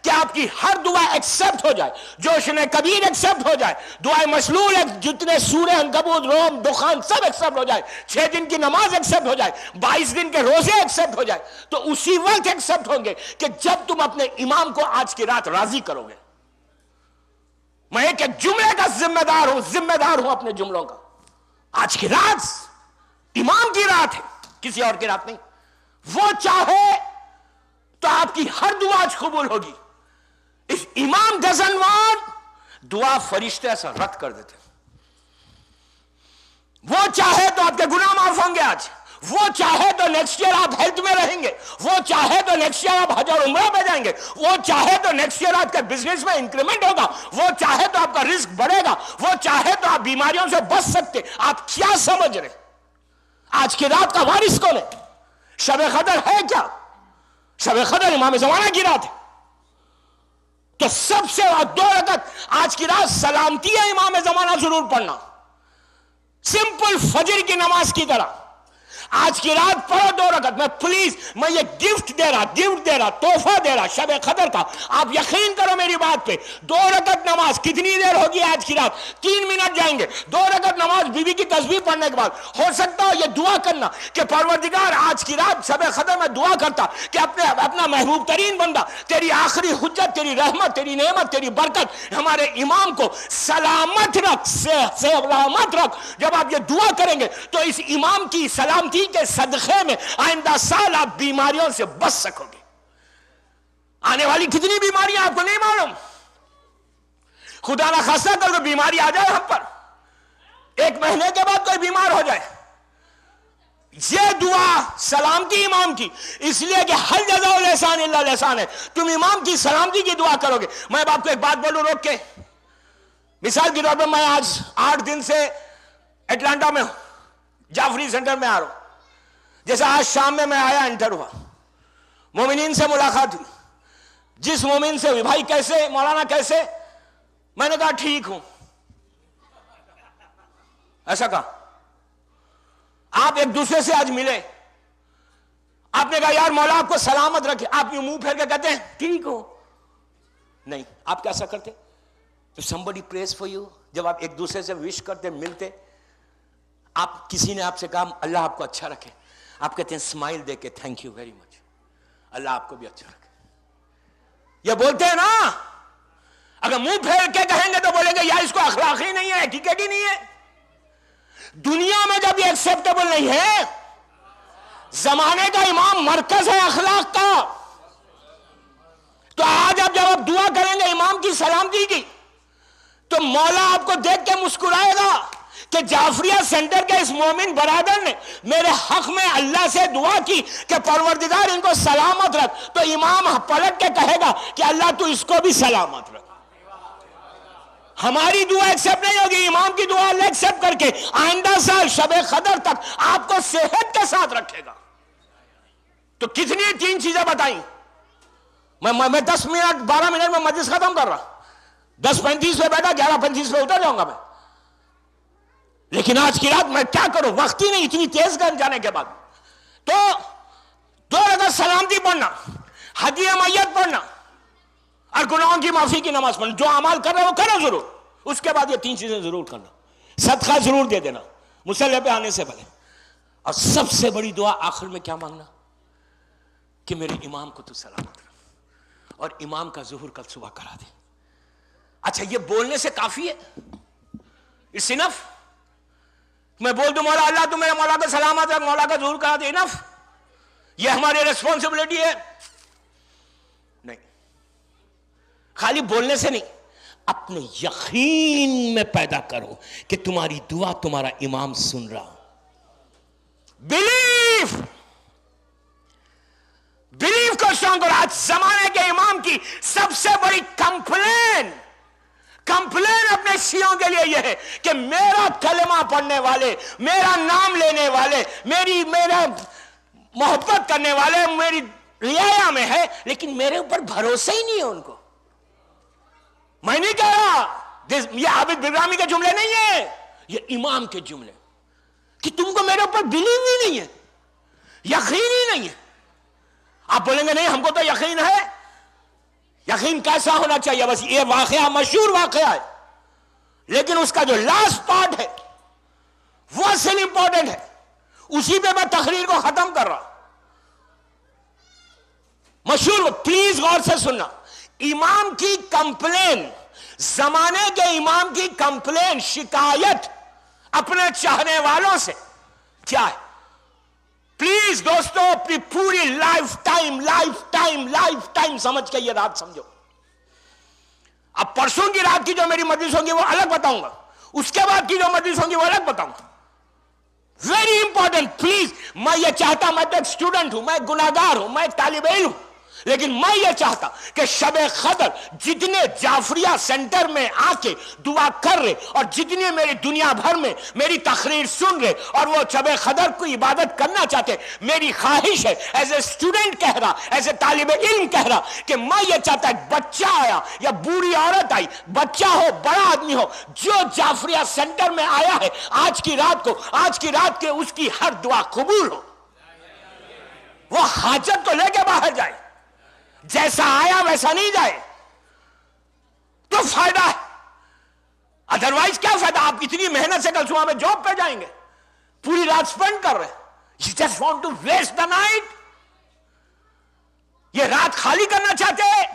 کہ آپ کی ہر دعا ایکسپٹ ہو جائے، جوشن کبیر ایکسپٹ ہو جائے، دعائیں مشلول، جتنے سورہ عنکبوت، روم، دخان سب ایکسپٹ ہو جائے، 6 دن کی نماز ایکسپٹ ہو جائے، 22 دن کے روزے ایکسپٹ ہو جائے، تو اسی وقت ایکسپٹ ہوں گے کہ جب تم اپنے امام کو آج کی رات راضی کرو گے. میں ایک جملے کا ذمہ دار ہوں اپنے جملوں کا. آج کی رات امام کی رات ہے، کسی اور کی رات نہیں. وہ چاہے تو آپ کی ہر دعا آج قبول ہوگی. اس امام ڈزنٹ وانٹ، دعا فرشتے ایسا رد کر دیتے. وہ چاہے تو آپ کے گناہ معاف ہوں گے آج. وہ چاہے تو نیکسٹ ایئر آپ ہیلتھ میں رہیں گے. وہ چاہے تو نیکسٹ ایئر آپ حج اور عمرہ پہ جائیں گے. وہ چاہے تو نیکسٹ ایئر آپ کے بزنس میں انکریمنٹ ہوگا. وہ چاہے تو آپ کا رزق بڑھے گا. وہ چاہے تو آپ بیماریوں سے بچ سکتے. آپ کیا سمجھ رہے آج کی رات کا وارث کون ہے؟ شب قدر ہے کیا؟ شب قدر امام زمانہ کی رات ہے. تو سب سے 2 رکعت آج کی رات سلامتی ہے امام زمانہ ضرور پڑھنا، سمپل فجر کی نماز کی طرح. آج کی رات پڑھو 2 رکعت. میں پلیز، میں یہ گفٹ دے رہا، تحفہ دے رہا شب قدر کا. آپ یقین کرو میری بات پہ. 2 رکعت نماز کتنی دیر ہوگی آج کی رات؟ 3 منٹ جائیں گے. 2 رکعت نماز بی بی کی تسبیح پڑھنے کے بعد ہو سکتا ہے یہ دعا کرنا کہ پروردگار آج کی رات شب قدر میں دعا کرتا کہ اپنا محبوب ترین بندہ، تیری آخری حجت، تیری رحمت، تیری نعمت، تیری برکت ہمارے امام کو سلامت رکھ، سلامت رکھ. جب آپ یہ دعا کریں گے تو اس امام کی سلامتی کے صدقے میں آئندہ سال آپ بیماریوں سے بچ سکو گے. آنے والی کتنی بیماریاں آپ کو نہیں معلوم. خدا نہ خاصہ کر کوئی بیماری آ جائے ہم پر، 1 مہینے کے بعد کوئی بیمار ہو جائے. یہ دعا سلامتی امام کی، اس لیے کہ ہر جزاء لسان الا لسان ہے. تم امام کی سلامتی کی دعا کرو گے. میں اب آپ کو ایک بات بولوں روک کے. مثال کے طور پر میں آج 8 دن سے اٹلانٹا میں ہوں، جعفری سینٹر میں آ رہا ہوں. جیسا آج شام میں آیا، انٹر ہوا، مومنین سے ملاقات ہوئی. جس مومن سے ہوئی، بھائی کیسے مولانا کیسے؟ میں نے کہا ٹھیک ہوں. ایسا کہا. آپ ایک دوسرے سے آج ملے، آپ نے کہا یار مولا آپ کو سلامت رکھے. آپ یوں منہ پھیر کے کہتے ہیں ٹھیک ہو؟ نہیں. آپ کیسا کرتے؟ تو somebody prays for you. جب آپ ایک دوسرے سے وش کرتے، ملتے، آپ کسی نے آپ سے کہا اللہ آپ کو اچھا رکھے، آپ کہتے ہیں اسمائل دے کے تھینک یو ویری مچ، اللہ آپ کو بھی اچھا رکھے. یہ بولتے ہیں نا. اگر منہ پھیر کے کہیں گے تو بولیں گے یار اس کو اخلاق ہی نہیں ہے، ایٹیکیٹ ہی نہیں ہے. دنیا میں جب یہ ایکسیپٹیبل نہیں ہے، زمانے کا امام مرکز ہے اخلاق کا، تو آج اب جب آپ دعا کریں گے امام کی سلامتی کی تو مولا آپ کو دیکھ کے مسکرائے گا کہ جعفریہ سینٹر کے اس مومن برادر نے میرے حق میں اللہ سے دعا کی کہ پروردگار ان کو سلامت رکھ. تو امام پلٹ کے کہے گا کہ اللہ تو اس کو بھی سلامت رکھ. ہماری دعا ایکسپٹ نہیں ہوگی، امام کی دعا اللہ ایکسپٹ کر کے آئندہ سال شب قدر تک آپ کو صحت کے ساتھ رکھے گا. تو کتنی 3 چیزیں بتائیں. میں 10 منٹ 12 منٹ میں مجلس ختم کر رہا. 10:35 پہ بیٹھا، 11:35 پہ اتر جاؤں گا میں. لیکن آج کی رات میں کیا کروں، وقت ہی نہیں اتنی تیز گن جانے کے بعد. تو 2 رکعت سلامتی پڑھنا، ہدیہ میت پڑھنا اور گناہوں کی معافی کی نماز پڑھنا. جو اعمال کر رہے ہو کرو ضرور. اس کے بعد یہ 3 چیزیں ضرور کرنا. صدقہ ضرور دے دینا مصلی پہ آنے سے پہلے, اور سب سے بڑی دعا آخر میں کیا مانگنا کہ میرے امام کو تو سلامت رکھ اور امام کا ظہور کل صبح کرا دے. اچھا یہ بولنے سے کافی ہے؟ اٹس انف؟ میں بول دوں مولا اللہ تو میرے مولا کا سلامت رکھ, مولا کا ظہور کرا دے, انف؟ یہ ہماری ریسپانسبلٹی ہے؟ نہیں. خالی بولنے سے نہیں, اپنے یقین میں پیدا کرو کہ تمہاری دعا تمہارا امام سن رہا. بلیف کو اسٹرانگ کرو. آج زمانے کے امام کی سب سے بڑی کمپلین اپنے شیعوں کے لیے یہ ہے کہ میرا کلمہ پڑھنے والے, میرا نام لینے والے, میرا محبت کرنے والے میری رعایا میں ہے, لیکن میرے اوپر بھروسہ ہی نہیں ہے ان کو. میں نہیں کہہ رہا یہ عابد بغرامی کے جملے نہیں ہیں, یہ امام کے جملے کہ تم کو میرے اوپر بلیو ہی نہیں ہے, یقین ہی نہیں ہے. آپ بولیں گے نہیں ہم کو تو یقین ہے. یقین کیسا ہونا چاہیے؟ بس یہ واقعہ مشہور واقعہ ہے, لیکن اس کا جو لاسٹ پارٹ ہے وہ اصل امپورٹنٹ ہے. اسی پہ میں تقریر کو ختم کر رہا. مشہور, پلیز غور سے سننا. امام کی کمپلین, زمانے کے امام کی کمپلین, شکایت اپنے چاہنے والوں سے کیا ہے؟ پلیز دوستو اپنی پوری لائف ٹائم سمجھ کے یہ رات سمجھو. اب پرسوں کی رات کی جو میری مجلس ہوں گی وہ الگ بتاؤں گا, اس کے بعد کی جو مجلس ہوں گی وہ الگ بتاؤں گا. Very important. پلیز, میں یہ چاہتا, میں تو ایک اسٹوڈنٹ ہوں, میں گناہگار ہوں, میں ایک طالب علم ہوں, لیکن میں یہ چاہتا کہ شب قدر جتنے جعفریہ سینٹر میں آ کے دعا کر رہے اور جتنے میری دنیا بھر میں میری تقریر سن رہے اور وہ شب قدر کو عبادت کرنا چاہتے, میری خواہش ہے ایز اے اسٹوڈنٹ کہہ رہا, ایز اے طالب علم کہہ رہا, کہ میں یہ چاہتا ایک بچہ آیا یا بوڑھی عورت آئی, بچہ ہو بڑا آدمی ہو, جو جعفریہ سینٹر میں آیا ہے آج کی رات کے اس کی ہر دعا قبول ہو. وہ حاجت کو لے کے باہر جائے, جیسا آیا ویسا نہیں جائے تو فائدہ ہے. ادروائز کیا فائدہ؟ آپ اتنی محنت سے کل صبح میں جاب پہ جائیں گے, پوری رات سپینڈ کر رہے, you just want to waste the night. یہ رات خالی کرنا چاہتے ہیں.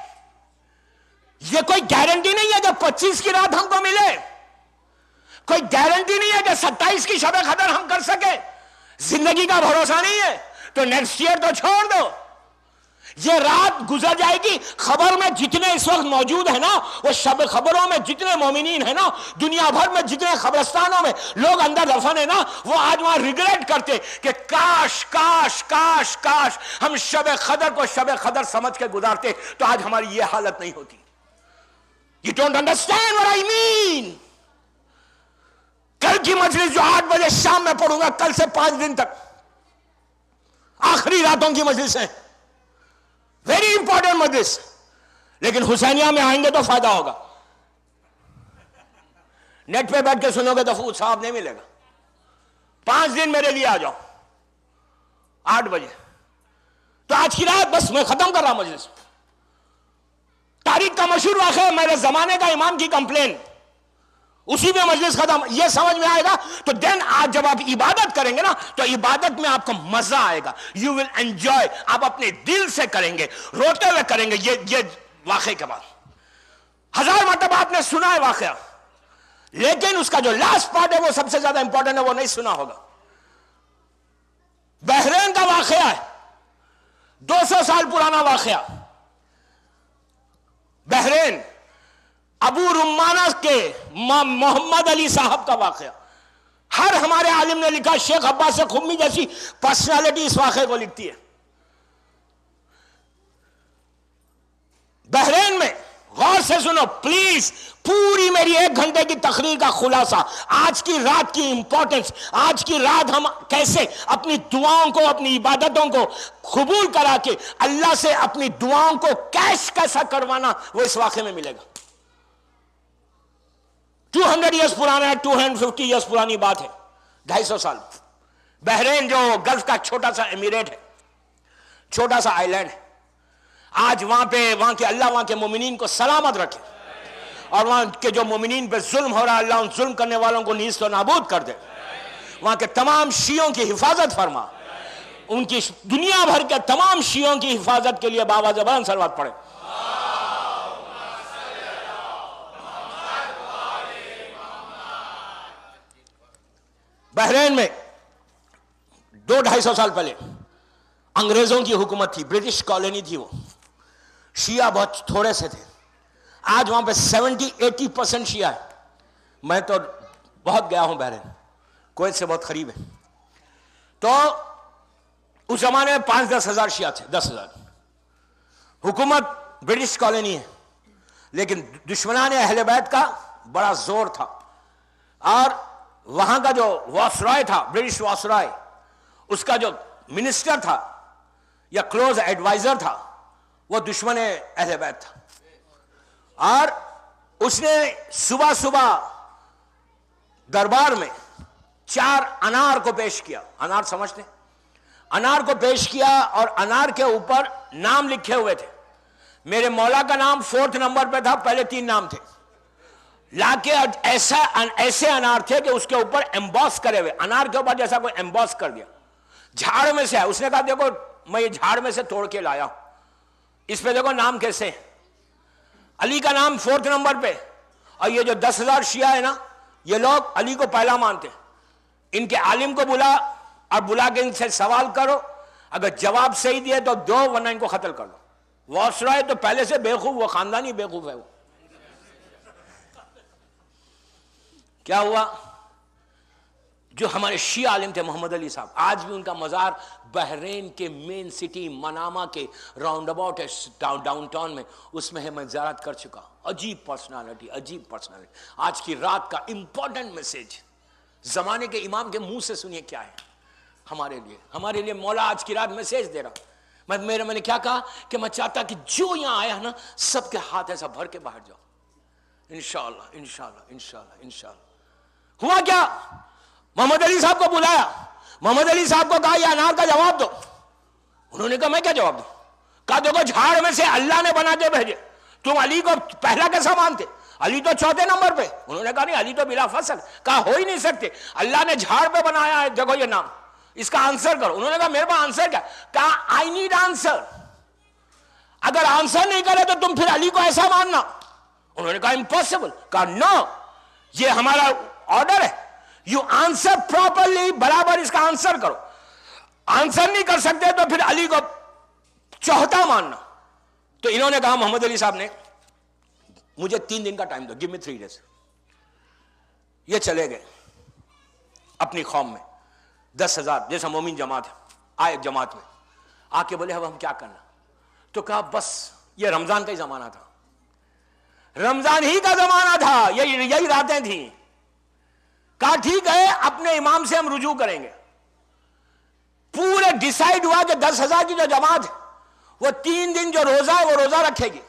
یہ کوئی گارنٹی نہیں ہے کہ 25 کی رات ہم کو ملے, کوئی گارنٹی نہیں ہے کہ 27 کی شب قدر ہم کر سکے. زندگی کا بھروسہ نہیں ہے تو نیکسٹ ایئر تو چھوڑ دو. یہ رات گزر جائے گی. خبر میں جتنے اس وقت موجود ہیں نا, وہ شب خبروں میں جتنے مومنین ہیں نا, دنیا بھر میں جتنے قبرستانوں میں لوگ اندر دفن ہیں نا, وہ آج وہاں ریگریٹ کرتے کہ کاش کاش کاش کاش ہم شب قدر کو شب قدر سمجھ کے گزارتے تو آج ہماری یہ حالت نہیں ہوتی. You don't understand what I mean. کل کی مجلس جو 8 بجے شام میں پڑھوں گا, کل سے 5 دن تک آخری راتوں کی مجلس ہے, ویری امپورٹنٹ مجلس. لیکن حسینیہ میں آئیں گے تو فائدہ ہوگا. نیٹ پہ بیٹھ کے سنو گے تو صاحب نہیں ملے گا. 5 دن میرے لیے آ جاؤ 8 بجے. تو آج کی رات بس میں ختم کر رہا مجلس. تاریخ کا مشہور واقعہ ہے, میرے زمانے کا امام کی کمپلین, اسی میں مجلس ختم. یہ سمجھ میں آئے گا تو دین آج جب آپ عبادت کریں گے نا تو عبادت میں آپ کو مزہ آئے گا. You will enjoy. آپ اپنے دل سے کریں گے, روتے ہوئے کریں گے. یہ واقعے کے بعد 1000 مرتبہ آپ نے سنا ہے واقعہ, لیکن اس کا جو لاسٹ پارٹ ہے وہ سب سے زیادہ امپورٹنٹ ہے, وہ نہیں سنا ہوگا. بحرین کا واقعہ ہے, 200 سال پرانا واقعہ. بحرین ابو رمانہ کے محمد علی صاحب کا واقعہ. ہر ہمارے عالم نے لکھا, شیخ عباس خمی جیسی پرسنالٹی اس واقعے کو لکھتی ہے. بحرین میں غور سے سنو پلیز, پوری میری 1 گھنٹے کی تقریر کا خلاصہ, آج کی رات کی امپورٹنس, آج کی رات ہم کیسے اپنی دعاؤں کو, اپنی عبادتوں کو قبول کرا کے اللہ سے اپنی دعاؤں کو کیش کیسا کروانا, وہ اس واقعے میں ملے گا. 200 ایئرس پرانا ہے, 250 ایئرس پرانی بات ہے, 250 سال. بحرین جو گلف کا چھوٹا سا امیریٹ ہے, چھوٹا سا آئی لینڈ ہے, آج وہاں کے اللہ وہاں کے مومنین کو سلامت رکھے. اور وہاں کے جو مومنین پہ ظلم ہو رہا ہے اللہ ان ظلم کرنے والوں کو نیست و نابود کر دے. وہاں کے تمام شیعوں کی حفاظت فرما, ان کی دنیا بھر کے تمام شیعوں کی حفاظت کے لیے بابا زبان صلوات پڑھے. بحرین میں 200-250 سال پہلے انگریزوں کی حکومت تھی, برٹش کالونی تھی, وہ شیعہ بہت تھوڑے سے تھے. آج وہاں پہ 70-80% شیعہ ہے. میں تو بہت گیا ہوں بحرین, کویت سے بہت قریب ہے. تو اس زمانے میں 5-10 ہزار شیعہ تھے, 10,000. حکومت برٹش کالونی ہے, لیکن دشمنان اہل بیت کا بڑا زور تھا. اور وہاں کا جو واسرائے تھا, برٹش واسرائے, اس کا جو منسٹر تھا یا کلوز ایڈوائزر تھا, وہ دشمن اہل بیت تھا. اور اس نے صبح صبح دربار میں 4 انار کو پیش کیا. انار سمجھتے ہیں؟ انار کو پیش کیا, اور انار کے اوپر نام لکھے ہوئے تھے. میرے مولا کا نام 4 نمبر پہ تھا, پہلے 3 نام تھے. لا کے ایسے انار تھے کہ اس کے اوپر ایمبوس کرے ہوئے, انار کے اوپر جیسا کوئی ایمبوس کر دیا. جھاڑ میں سے ہے. اس نے کہا دیکھو میں یہ جھاڑ میں سے توڑ کے لایا, اس پہ دیکھو نام کیسے. علی کا نام 4 نمبر پہ. اور یہ جو 10,000 شیعہ ہے نا, یہ لوگ علی کو پہلا مانتے. ان کے عالم کو بلا, اور بلا کے ان سے سوال کرو, اگر جواب صحیح دیے تو دو, ورنہ ان کو قتل کر دو. واسرائے تو پہلے سے بیوقوف, وہ خاندانی بیوقوف ہے. وہ کیا ہوا, جو ہمارے شیعہ عالم تھے محمد علی صاحب, آج بھی ان کا مزار بحرین کے مین سٹی منامہ کے راؤنڈ اباؤٹ ڈاؤن ٹاؤن میں, اس میں ہے. میں زیارت کر چکا. عجیب پرسنالٹی, عجیب پرسنالٹی. آج کی رات کا امپورٹنٹ میسج زمانے کے امام کے منہ سے سنیے کیا ہے ہمارے لیے مولا آج کی رات میسج دے رہا. میں نے کیا کہا کہ میں چاہتا کہ جو یہاں آیا ہے نا, سب کے ہاتھ ایسا بھر کے باہر جاؤ, انشاءاللہ انشاءاللہ انشاءاللہ انشاءاللہ. ہوا کیا, محمد علی صاحب کو بلایا. محمد علی صاحب کو کہا یہ انار کا جواب دو. انہوں نے کہا میں کیا جواب دوں. کہا دیکھو جھاڑ میں سے اللہ نے بنا کے بھیجے, تم علی کو پہلا کیسا مانتے, علی تو 4 نمبر پہ. انہوں نے کہا نہیں, علی تو بلا فصل. کہا ہو ہی نہیں سکتے, اللہ نے جھاڑ پہ بنایا ہے, دیکھو یہ نام, اس کا آنسر کرو. انہوں نے کہا میرے پاس آنسر کیا. کہا آئی نیڈ آنسر. اگر آنسر نہیں کرے تو تم پھر علی کو ایسا ماننا. انہوں نے کہا امپاسبل. کہا نو, یہ ہمارا آرڈر ہے, یو آنسر پراپرلی, برابر اس کا آنسر کرو. آنسر نہیں کر سکتے تو پھر علی کو چوتھا ماننا. تو انہوں نے کہا, محمد علی صاحب نے, مجھے 3 دن کا ٹائم دو, گیو می 3 days. یہ چلے گئے اپنی قوم میں, 10,000 جیسا مومن جماعت ہے, آئے جماعت میں آ کے بولے اب ہم کیا کرنا. تو کہا بس یہ رمضان کا ہی زمانہ تھا, رمضان ہی کا زمانہ تھا, یہی راتیں تھیں. کہا ٹھیک ہے, اپنے امام سے ہم رجوع کریں گے. پورے ڈیسائیڈ ہوا کہ 10,000 کی جو جماعت ہے وہ 3 دن جو روزہ ہے وہ روزہ رکھے گی,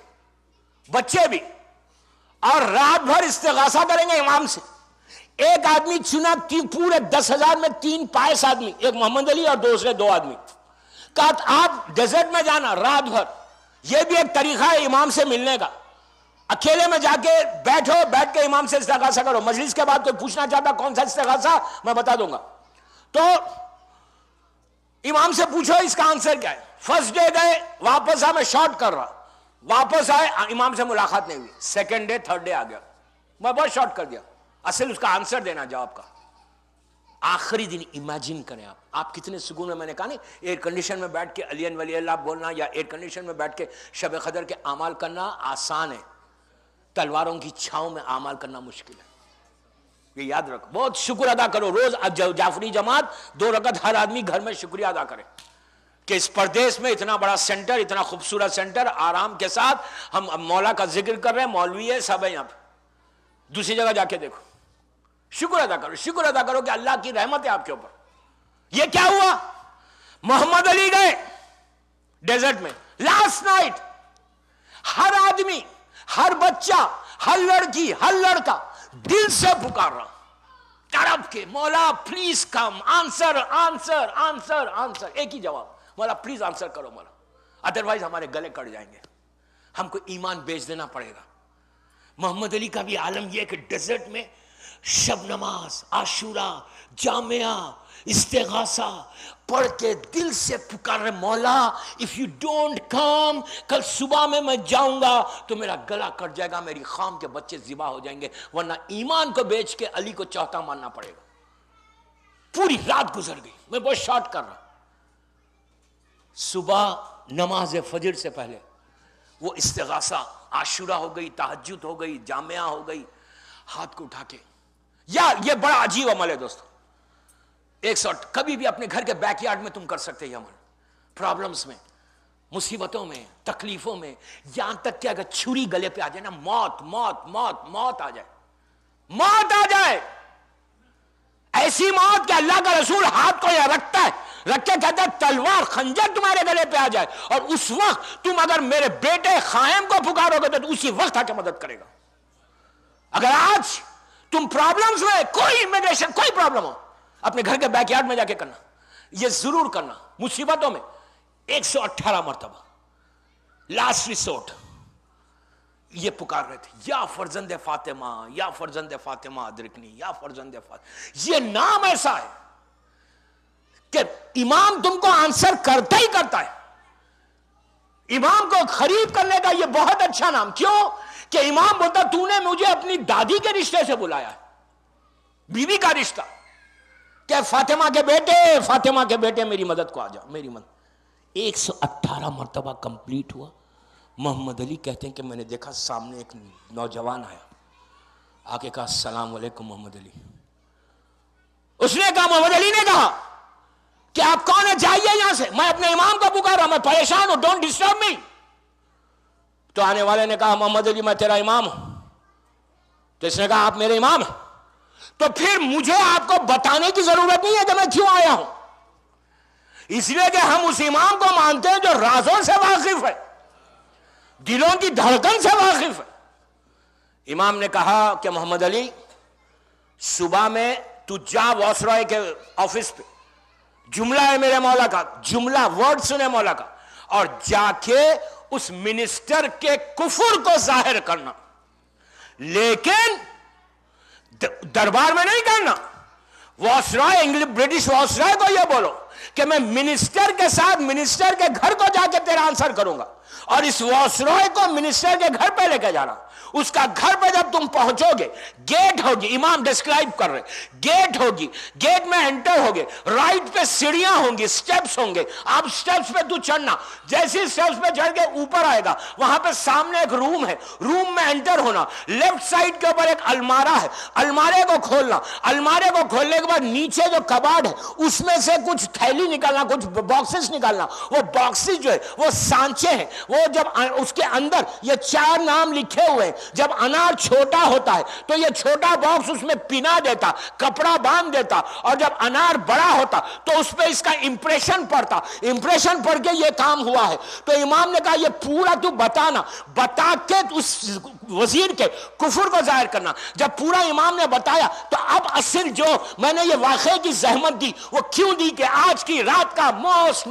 بچے بھی, اور رات بھر استغاثہ کریں گے امام سے. ایک آدمی چنا, پورے 10,000 میں 3 پائس آدمی, ایک محمد علی اور دوسرے 2 آدمی. کہا آپ ڈیزرٹ میں جانا رات بھر, یہ بھی ایک طریقہ ہے امام سے ملنے کا. اکیلے میں جا کے بیٹھ کے امام سے استغاثہ کرو. مجلس کے بعد کوئی پوچھنا چاہتا کون سا استغاثہ, میں بتا دوں گا. تو امام سے پوچھو اس کا آنسر کیا ہے. فرسٹ ڈے گئے, واپس آئے, میں شارٹ کر رہا, واپس آئے, امام سے ملاقات نہیں ہوئی. سیکنڈ ڈے, تھرڈ ڈے آ گیا, میں بہت شارٹ کر دیا. اصل اس کا آنسر دینا جواب کا. آخری دن امیجن کریں آپ کتنے سکون میں. میں نے کہا نہیں, ایئر کنڈیشن میں بیٹھ کے علی ولی اللہ بولنا یا ایئر کنڈیشن میں بیٹھ کے شب قدر کے اعمال کرنا آسان ہے, تلواروں کی چھاؤں میں اعمال کرنا مشکل ہے. یہ یاد رکھو. بہت شکر ادا کرو روز. جعفری جماعت 2 رکعت ہر آدمی گھر میں شکریہ ادا کرے کہ اس پردیس میں اتنا بڑا سینٹر, اتنا خوبصورت سینٹر, آرام کے ساتھ ہم مولا کا ذکر کر رہے ہیں, مولوی ہے, سب ہے یہاں پہ. دوسری جگہ جا کے دیکھو, شکر ادا کرو, شکر ادا کرو کہ اللہ کی رحمت ہے آپ کے اوپر. یہ کیا ہوا, محمد علی گئے ڈیزرٹ میں لاسٹ نائٹ. ہر آدمی, ہر بچہ, ہر لڑکی, ہر لڑکا دل سے پکار رہا, تڑپ کے, مولا please come, answer answer answer answer. ایک ہی جواب, مولا پلیز آنسر کرو مولا, ادروائز ہمارے گلے کٹ جائیں گے, ہم کو ایمان بیچ دینا پڑے گا. محمد علی کا بھی عالم یہ کہ ڈیزرٹ میں شب نماز، عاشورہ، جامعہ، استغاثہ پڑھ کے دل سے پکار رہے، مولا اف یو ڈونٹ کم، کل صبح میں جاؤں گا تو میرا گلا کٹ جائے گا، میری خام کے بچے ذبح ہو جائیں گے، ورنہ ایمان کو بیچ کے علی کو چوتھا ماننا پڑے گا۔ پوری رات گزر گئی، میں بہت شارٹ کر رہا۔ صبح نماز فجر سے پہلے وہ استغاثہ، عاشورہ ہو گئی، تہجد ہو گئی، جامعہ ہو گئی، ہاتھ کو اٹھا کے، یا یہ بڑا عجیب عمل ہے دوستو، 108 کبھی بھی اپنے گھر کے بیک یارڈ میں تم کر سکتے یہ عمل، پرابلمز میں، مصیبتوں میں، تکلیفوں میں، یہاں تک کہ اگر چھری گلے پہ آ جائے نا، موت موت موت موت آ جائے، موت آ جائے، ایسی موت کہ اللہ کا رسول ہاتھ کو یہ رکھتا ہے، رکھ کے کہتا ہے تلوار خنجر تمہارے گلے پہ آ جائے، اور اس وقت تم اگر میرے بیٹے قائم کو پکارو گے تو اسی وقت آ کے مدد کرے گا۔ اگر آج تم پرابلمز میں، کوئی امیگریشن، کوئی پرابلم ہو، اپنے گھر کے بیک یارڈ میں جا کے کرنا، یہ ضرور کرنا، مصیبتوں میں 118 مرتبہ لاسٹ ریسورٹ یہ پکار رہے تھے، یا فرزند فاطمہ، یا فرزند فاطمہ ادرکنی، یا فرزند فاطمہ۔ یہ نام ایسا ہے کہ امام تم کو آنسر کرتا ہی کرتا ہے۔ امام کو خرید کرنے کا یہ بہت اچھا نام، کیوں کہ امام بولتا تو نے مجھے اپنی دادی کے رشتے سے بلایا ہے، بیوی کا رشتہ، کہ فاطمہ کے بیٹے، فاطمہ کے بیٹے میری مدد کو آ جاؤ، میری مدد۔ 118 مرتبہ کمپلیٹ ہوا۔ محمد علی کہتے ہیں کہ میں نے دیکھا سامنے ایک نوجوان آیا، آ کے کہا السلام علیکم محمد علی۔ اس نے کہا، محمد علی نے کہا کہ آپ کون ہیں، جائیے یہاں سے، میں اپنے امام کو پکار رہا ہوں، میں پریشان ہوں، ڈونٹ ڈسٹرب می۔ تو آنے والے نے کہا محمد علی میں تیرا امام ہوں۔ تو اس نے کہا آپ میرے امام ہیں، تو پھر مجھے آپ کو بتانے کی ضرورت نہیں ہے کہ میں کیوں آیا ہوں، اس لیے کہ ہم اس امام کو مانتے ہیں جو رازوں سے واقف ہے، دلوں کی دھڑکن سے واقف ہے۔ امام نے کہا کہ محمد علی صبح میں تو جا واسرائے کے آفس پہ، جملہ ہے میرے مولا کا، جملہ ورڈ سنے مولا کا، اور جا کے اس منسٹر کے کفر کو ظاہر کرنا، لیکن دربار میں نہیں کرنا۔ واسرائے، انگلش برٹش واسرائے کو یہ بولو کہ میں منسٹر کے ساتھ، منسٹر کے گھر کو جا کے تیرا آنسر کروں گا، اور اس واسرائے کو منسٹر کے گھر پہ لے کے جانا۔ اس کا گھر پہ جب تم پہنچو گے، گیٹ ہوگی، امام ڈسکرائب کر رہے، گیٹ ہوگی، گیٹ میں انٹر ہوگے، رائٹ پہ سیڑھیاں ہوں گی، سٹیپس ہوں گے، آپ سٹیپس پہ تو چڑھنا، جیسے سٹیپس پہ چڑھ کے اوپر آئے گا، وہاں پہ سامنے ایک روم ہے، روم میں انٹر ہونا، لیفٹ سائڈ کے اوپر ایک المارہ ہے، المارے کو کھولنا، المارے کو کھولنے کے بعد نیچے جو کباڑ ہے اس میں سے کچھ تھیلی نکالنا، کچھ باکسز نکالنا، وہ باکسز جو ہے وہ سانچے ہیں، وہ جب اس کے اندر یہ 4 نام لکھے ہوئے ہیں، جب انار چھوٹا ہوتا ہے تو یہ چھوٹا باکس اس میں پنا دیتا، کپڑا باندھ دیتا، اور جب انار بڑا ہوتا تو اس پہ اس کا امپریشن پڑتا، امپریشن پڑ کے یہ کام ہوا ہے۔ تو امام نے کہا یہ پورا تو بتانا، بتا کے اس وزیر کے کفر کو ظاہر کرنا۔ جب پورا امام نے بتایا تو اب اصل جو میں نے یہ واقعے کی زحمت دی وہ کیوں دی کہ آج کی رات کا موسٹ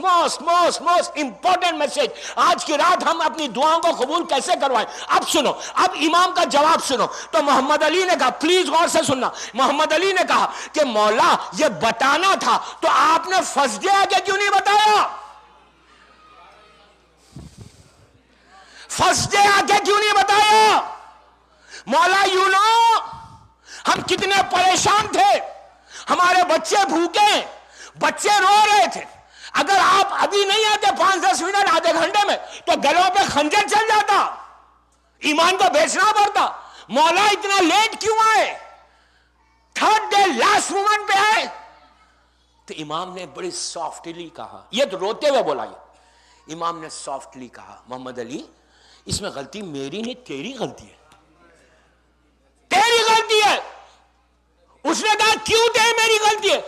امپورٹنٹ میسج، آج کی رات ہم اپنی دعاؤں کو قبول کیسے کروائیں۔ اب سنو، اب امام کا جواب سنو۔ تو محمد علی نے کہا، پلیز غور سے سننا، محمد علی نے کہا کہ مولا یہ بتانا تھا تو آپ نے فرسٹ ڈے آگے کیوں نہیں بتایا، فرسٹ ڈے آگے کیوں نہیں بتایا؟ مولا یو نو ہم کتنے پریشان تھے، ہمارے بچے بھوکے، بچے رو رہے تھے، اگر آپ ابھی نہیں آتے 5-10 منٹ، آدھے گھنٹے میں، تو گلوں پہ خنجر چل جاتا، ایمان کو بیچنا پڑتا۔ مولا اتنا لیٹ کیوں آئے، تھرڈ ڈے لاسٹ مومنٹ پہ آئے؟ تو امام نے بڑی سافٹلی کہا، یہ تو روتے ہوئے بولا، یہ امام نے سافٹلی کہا محمد علی اس میں غلطی میری نہیں، تیری غلطی ہے، تیری غلطی ہے۔ اس نے کہا کیوں میری غلطی ہے؟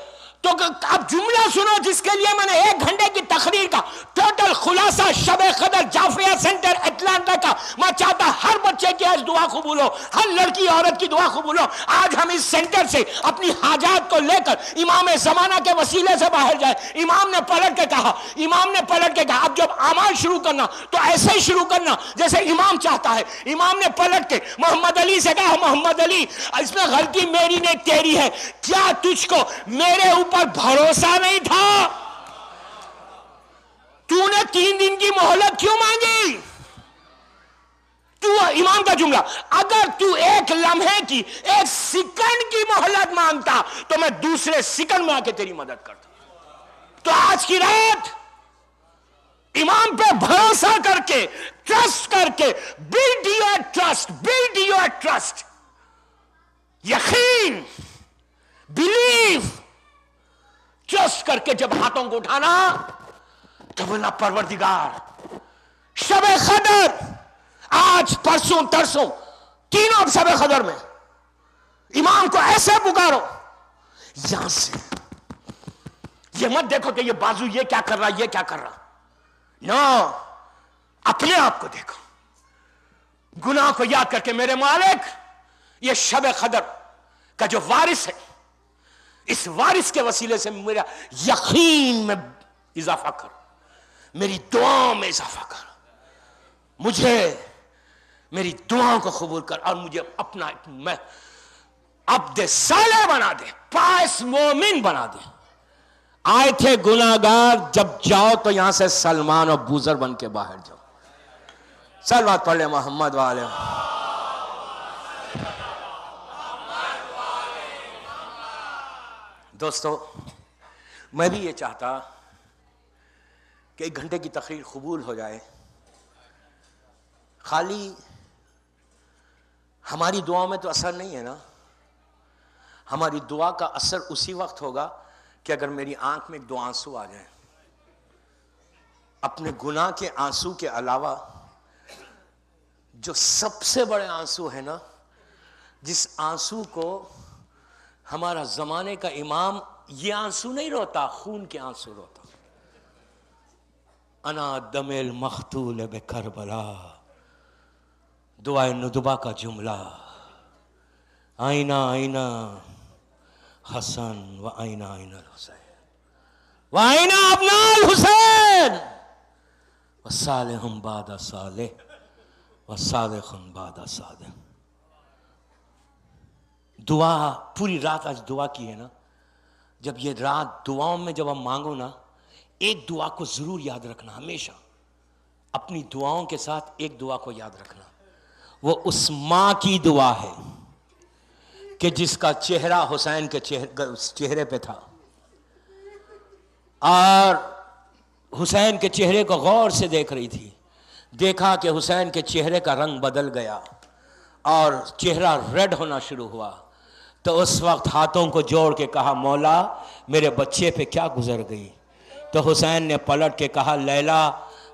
تو اب جملہ سنو جس کے لیے میں نے 1 گھنٹے کی تقریر کا ٹوٹل خلاصہ شب قدر جعفریہ سینٹر اٹلانٹا کا. میں چاہتا ہر بچے کی آج دعا قبول ہو, ہر لڑکی عورت کی دعا قبول ہو. آج ہم اس سینٹر سے اپنی حاجات کو لے کر امام زمانہ کے وسیلے سے باہر جائے. امام نے پلٹ کے کہا اب جب اعمال شروع کرنا تو ایسے ہی شروع کرنا جیسے امام چاہتا ہے. امام نے پلٹ کے محمد علی سے کہا, محمد علی اس میں غلطی میری نہیں تیری ہے, کیا تجھ کو میرے اوپر بھروسہ نہیں تھا؟ تو نے 3 دن کی مہلت کیوں مانگی؟ تو امام کا جملہ, اگر تو 1 لمحے کی 1 سیکنڈ کی مہلت مانگتا تو میں دوسرے سیکنڈ میں آ کے تیری مدد کرتا. تو آج کی رات امام پہ بھروسہ کر کے, ٹرسٹ کر کے, بلڈ یور ٹرسٹ, یقین, بلیف, ٹرسٹ کر کے جب ہاتھوں کو اٹھانا تو بولنا پروردگار شب قدر آج پرسوں ترسوں تینوں شب قدر میں امام کو ایسے پکارو یہاں سے. یہ مت دیکھو کہ یہ بازو یہ کیا کر رہا, نو, اپنے آپ کو دیکھو, گناہ کو یاد کر کے میرے مالک یہ شب قدر کا جو وارث ہے, اس وارث کے وسیلے سے میرا یقین میں اضافہ کر, میری دعاؤں میں اضافہ کر, مجھے میری دعاؤں کو قبول کر, اور مجھے اپنا میں عبد صالح بنا دے, پائس مومن بنا دے. آئے تھے گناہگار, جب جاؤ تو یہاں سے سلمان اور بوزر بن کے باہر جاؤ. صلوات پڑھ لے محمد والے. دوستو, میں بھی یہ چاہتا کہ 1 گھنٹے کی تقریر قبول ہو جائے. خالی ہماری دعاؤں میں تو اثر نہیں ہے نا. ہماری دعا کا اثر اسی وقت ہوگا کہ اگر میری آنکھ میں 2 آنسو آ جائیں. اپنے گناہ کے آنسو کے علاوہ جو سب سے بڑے آنسو ہے نا, جس آنسو کو ہمارا زمانے کا امام, یہ آنسو نہیں روتا, خون کے آنسو روتا. انا دم المقتول بکربلا, دعائے ندبہ کا جملہ, آئینہ آئینہ حسن و آئینہ آئینہ الحسین و آئینہ ابنا الحسین و صالح بعد صالح و صالح بعد صالح. دعا پوری رات آج دعا کی ہے نا. جب یہ رات دعاؤں میں جب ہم مانگو نا, ایک دعا کو ضرور یاد رکھنا. ہمیشہ اپنی دعاؤں کے ساتھ ایک دعا کو یاد رکھنا. وہ اس ماں کی دعا ہے کہ جس کا چہرہ حسین کے چہرے پہ تھا, اور حسین کے چہرے کو غور سے دیکھ رہی تھی. دیکھا کہ حسین کے چہرے کا رنگ بدل گیا اور چہرہ ریڈ ہونا شروع ہوا. تو اس وقت ہاتھوں کو جوڑ کے کہا, مولا میرے بچے پہ کیا گزر گئی؟ تو حسین نے پلٹ کے کہا, لیلا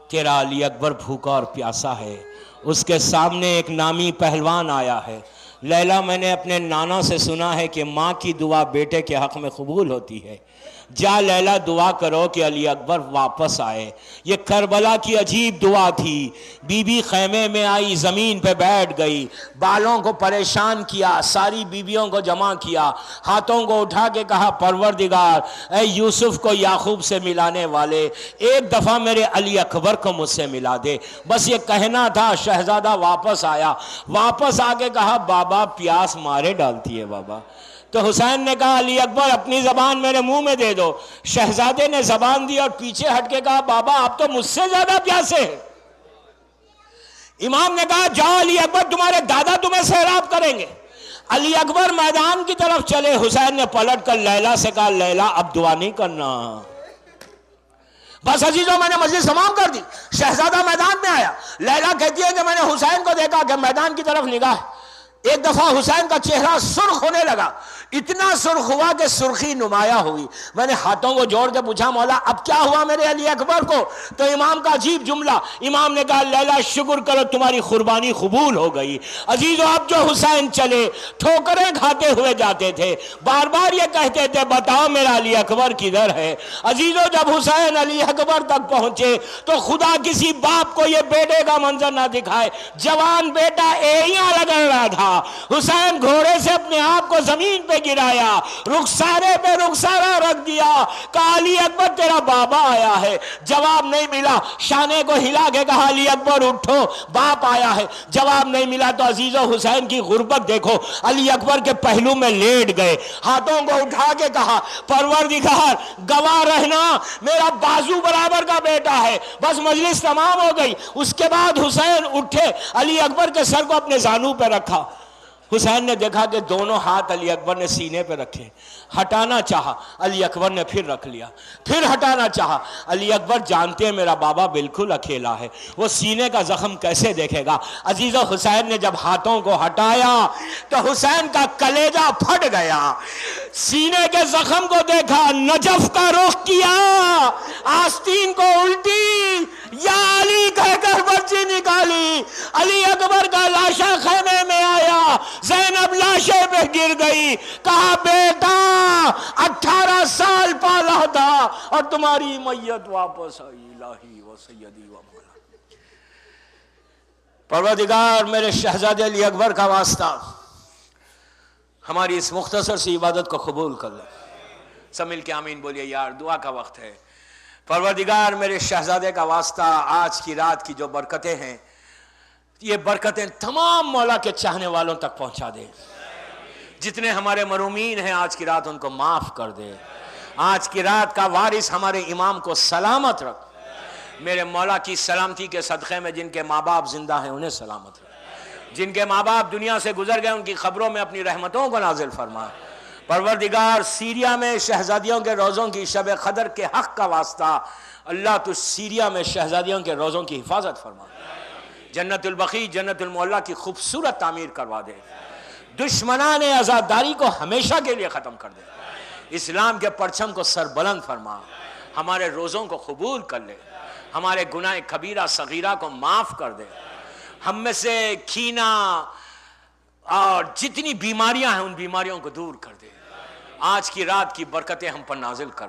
تیرا علی اکبر بھوکا اور پیاسا ہے. اس کے سامنے ایک نامی پہلوان آیا ہے. لیلا میں نے اپنے نانا سے سنا ہے کہ ماں کی دعا بیٹے کے حق میں قبول ہوتی ہے. جا لیلا دعا کرو کہ علی اکبر واپس آئے. یہ کربلا کی عجیب دعا تھی. بی بی خیمے میں آئی, زمین پہ بیٹھ گئی, بالوں کو پریشان کیا, ساری بیویوں کو جمع کیا, ہاتھوں کو اٹھا کے کہا, پروردگار اے یوسف کو یعقوب سے ملانے والے, ایک دفعہ میرے علی اکبر کو مجھ سے ملا دے. بس یہ کہنا تھا. شہزادہ واپس آیا. واپس آ کے کہا, بابا پیاس مارے ڈالتی ہے بابا. تو حسین نے کہا, علی اکبر اپنی زبان میرے منہ میں دے دو. شہزادے نے زبان دی اور پیچھے ہٹ کے کہا, بابا آپ تو مجھ سے زیادہ پیاسے ہیں. امام نے کہا, جاؤ علی اکبر تمہارے دادا تمہیں سیراب کریں گے. علی اکبر میدان کی طرف چلے. حسین نے پلٹ کر لیلا سے کہا, لیلا اب دعا نہیں کرنا. بس عزیزوں میں نے مجلس تمام کر دی. شہزادہ میدان میں آیا. لیلا کہتی ہے کہ میں نے حسین کو دیکھا کہ میدان کی طرف نگاہ, ایک دفعہ حسین کا چہرہ سرخ ہونے لگا. اتنا سرخ ہوا کہ سرخی نمایاں ہوئی. میں نے ہاتھوں کو جوڑ کے پوچھا مولا اب کیا ہوا میرے علی اکبر کو؟ تو امام کا عجیب جملہ، امام نے کہا لیلا شکر کرو تمہاری قربانی قبول ہو گئی. عزیزو اب جو حسین چلے ٹھوکریں کھاتے ہوئے جاتے تھے، بار بار یہ کہتے تھے بتاؤ میرا علی اکبر کدھر ہے. عزیزو جب حسین علی اکبر تک پہنچے تو خدا کسی باپ کو یہ بیٹے کا منظر نہ دکھائے. جوان بیٹا ایڑیاں رگڑ رہا تھا، حسین گھوڑے سے اپنے آپ کو زمین پہ گرایا، رخسارے پہ رخسارہ رکھ دیا، کہا علی اکبر تیرا بابا آیا ہے. جواب نہیں ملا، شانے کو ہلا کے کہا علی اکبر اٹھو باپ آیا ہے. جواب نہیں ملا تو عزیزو حسین کی غربت دیکھو، علی اکبر کے پہلو میں لیٹ گئے، ہاتھوں کو اٹھا کے کہا پروردگار گواہ رہنا میرا بازو برابر کا بیٹا ہے. بس مجلس تمام ہو گئی. اس کے بعد حسین اٹھے، علی اکبر کے سر کو اپنے زانو پہ رکھا. حسین نے دیکھا کہ دونوں ہاتھ علی اکبر نے سینے پہ رکھے، ہٹانا چاہا، علی اکبر نے پھر رکھ لیا، پھر ہٹانا چاہا. علی اکبر جانتے ہیں میرا بابا بالکل اکیلا ہے، وہ سینے کا زخم کیسے دیکھے گا. عزیزو حسین نے جب ہاتھوں کو ہٹایا تو حسین کا کلیجہ پھٹ گیا. سینے کے زخم کو دیکھا، نجف کا رخ کیا، آستین کو الٹی، یا علی کہہ کر بچی نکالی. علی اکبر کا لاشا خیمے میں آیا، زینب لاشے پہ گر گئی. کہا بیٹا 18 سال پالا تھا اور تمہاری میت واپس آئی. الہی و سیدی و مولا. پروردگار میرے شہزادے علی اکبر کا واسطہ ہماری اس مختصر سی عبادت کو قبول کر لے. سب مل کے آمین بولیے یار، دعا کا وقت ہے. پروردگار میرے شہزادے کا واسطہ آج کی رات کی جو برکتیں ہیں، یہ برکتیں تمام مولا کے چاہنے والوں تک پہنچا دے. جتنے ہمارے محرومین ہیں آج کی رات ان کو معاف کر دے. آج کی رات کا وارث ہمارے امام کو سلامت رکھ. میرے مولا کی سلامتی کے صدقے میں جن کے ماں باپ زندہ ہیں انہیں سلامت رکھ. جن کے ماں باپ دنیا سے گزر گئے ان کی قبروں میں اپنی رحمتوں کو نازل فرما. پروردگار سیریا میں شہزادیوں کے روزوں کی شب قدر کے حق کا واسطہ اللہ تو سیریا میں شہزادیوں کے روزوں کی حفاظت فرما. جنت البقیع جنت المعلا کی خوبصورت تعمیر کروا دے. دشمنان عزاداری کو ہمیشہ کے لیے ختم کر دے. اسلام کے پرچم کو سر بلند فرما. ہمارے روزوں کو قبول کر لے. ہمارے گناہ کبیرہ صغیرہ کو معاف کر دے. ہم میں سے کینہ اور جتنی بیماریاں ہیں ان بیماریوں کو دور کر دے. آج کی رات کی برکتیں ہم پر نازل کر.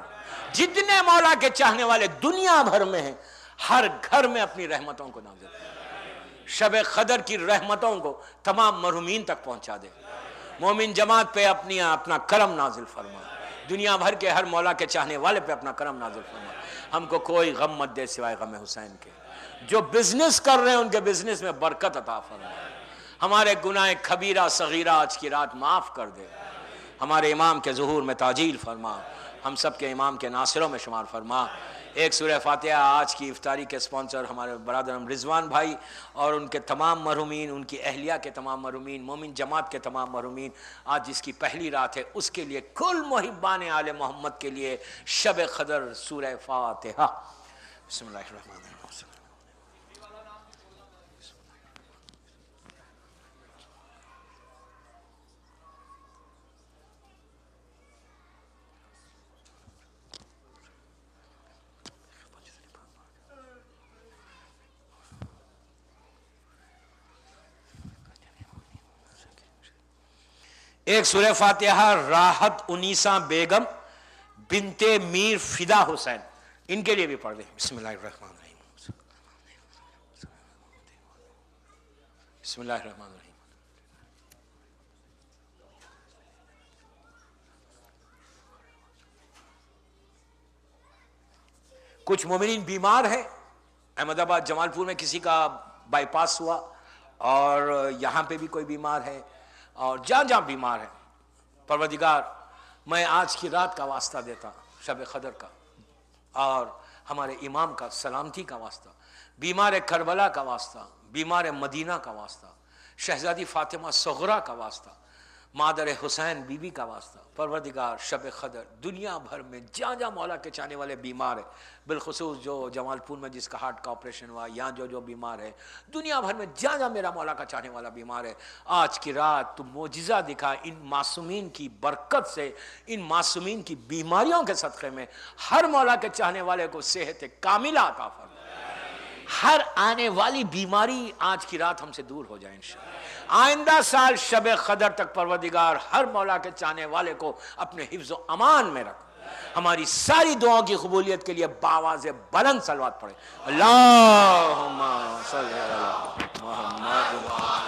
جتنے مولا کے چاہنے والے دنیا بھر میں ہیں ہر گھر میں اپنی رحمتوں کو نازل کر. شب قدر کی رحمتوں کو تمام مرحومین تک پہنچا دے. مومن جماعت پہ اپنا کرم نازل فرما. دنیا بھر کے ہر مولا کے چاہنے والے پہ اپنا کرم نازل فرما. ہم کو کوئی غم مت دے سوائے غم حسین کے. جو بزنس کر رہے ہیں ان کے بزنس میں برکت عطا فرما. ہمارے گناہ کبیرہ صغیرہ آج کی رات معاف کر دے. ہمارے امام کے ظہور میں تعجیل فرما. ہم سب کے امام کے ناصروں میں شمار فرما. ایک سورہ فاتحہ آج کی افطاری کے سپانسر ہمارے برادر رضوان بھائی اور ان کے تمام مرحومین، ان کی اہلیہ کے تمام مرحومین، مومن جماعت کے تمام مرحومین. آج جس کی پہلی رات ہے اس کے لیے، کل محبان آل محمد کے لیے شب قدر سورہ فاتحہ. بسم اللہ الرحمن الرحیم. ایک سورہ فاتحہ راحت انیسہ بیگم بنت میر فدا حسین، ان کے لیے بھی پڑھ دیں. بسم اللہ الرحمن الرحیم. بسم اللہ الرحمن الرحیم. کچھ مومنین بیمار ہیں. احمد آباد جمال پور میں کسی کا بائی پاس ہوا اور یہاں پہ بھی کوئی بیمار ہے اور جہاں جہاں بیمار ہیں. پروردگار میں آج کی رات کا واسطہ دیتا شب قدر کا اور ہمارے امام کا سلامتی کا واسطہ، بیمار کربلا کا واسطہ، بیمار مدینہ کا واسطہ، شہزادی فاطمہ صغرا کا واسطہ، مادر حسین بی بی کا واسطہ، پروردگار شب قدر دنیا بھر میں جہاں جہاں مولا کے چاہنے والے بیمار ہیں، بالخصوص جو جمال پور میں جس کا ہارٹ کا آپریشن ہوا، یہاں جو بیمار ہے، دنیا بھر میں جہاں جہاں میرا مولا کا چاہنے والا بیمار ہے، آج کی رات تو معجزہ دکھا ان معصومین کی برکت سے، ان معصومین کی بیماریوں کے صدقے میں ہر مولا کے چاہنے والے کو صحت کاملہ عطا فرما، ہر آنے والی بیماری آج کی رات ہم سے دور ہو جائے انشاءاللہ۔ آئندہ سال شب قدر تک پروردگار ہر مولا کے چاہنے والے کو اپنے حفظ و امان میں رکھ۔ ہماری ساری دعاؤں کی قبولیت کے لیے باواز بلند صلوات پڑھے، اللہم صلی علی محمد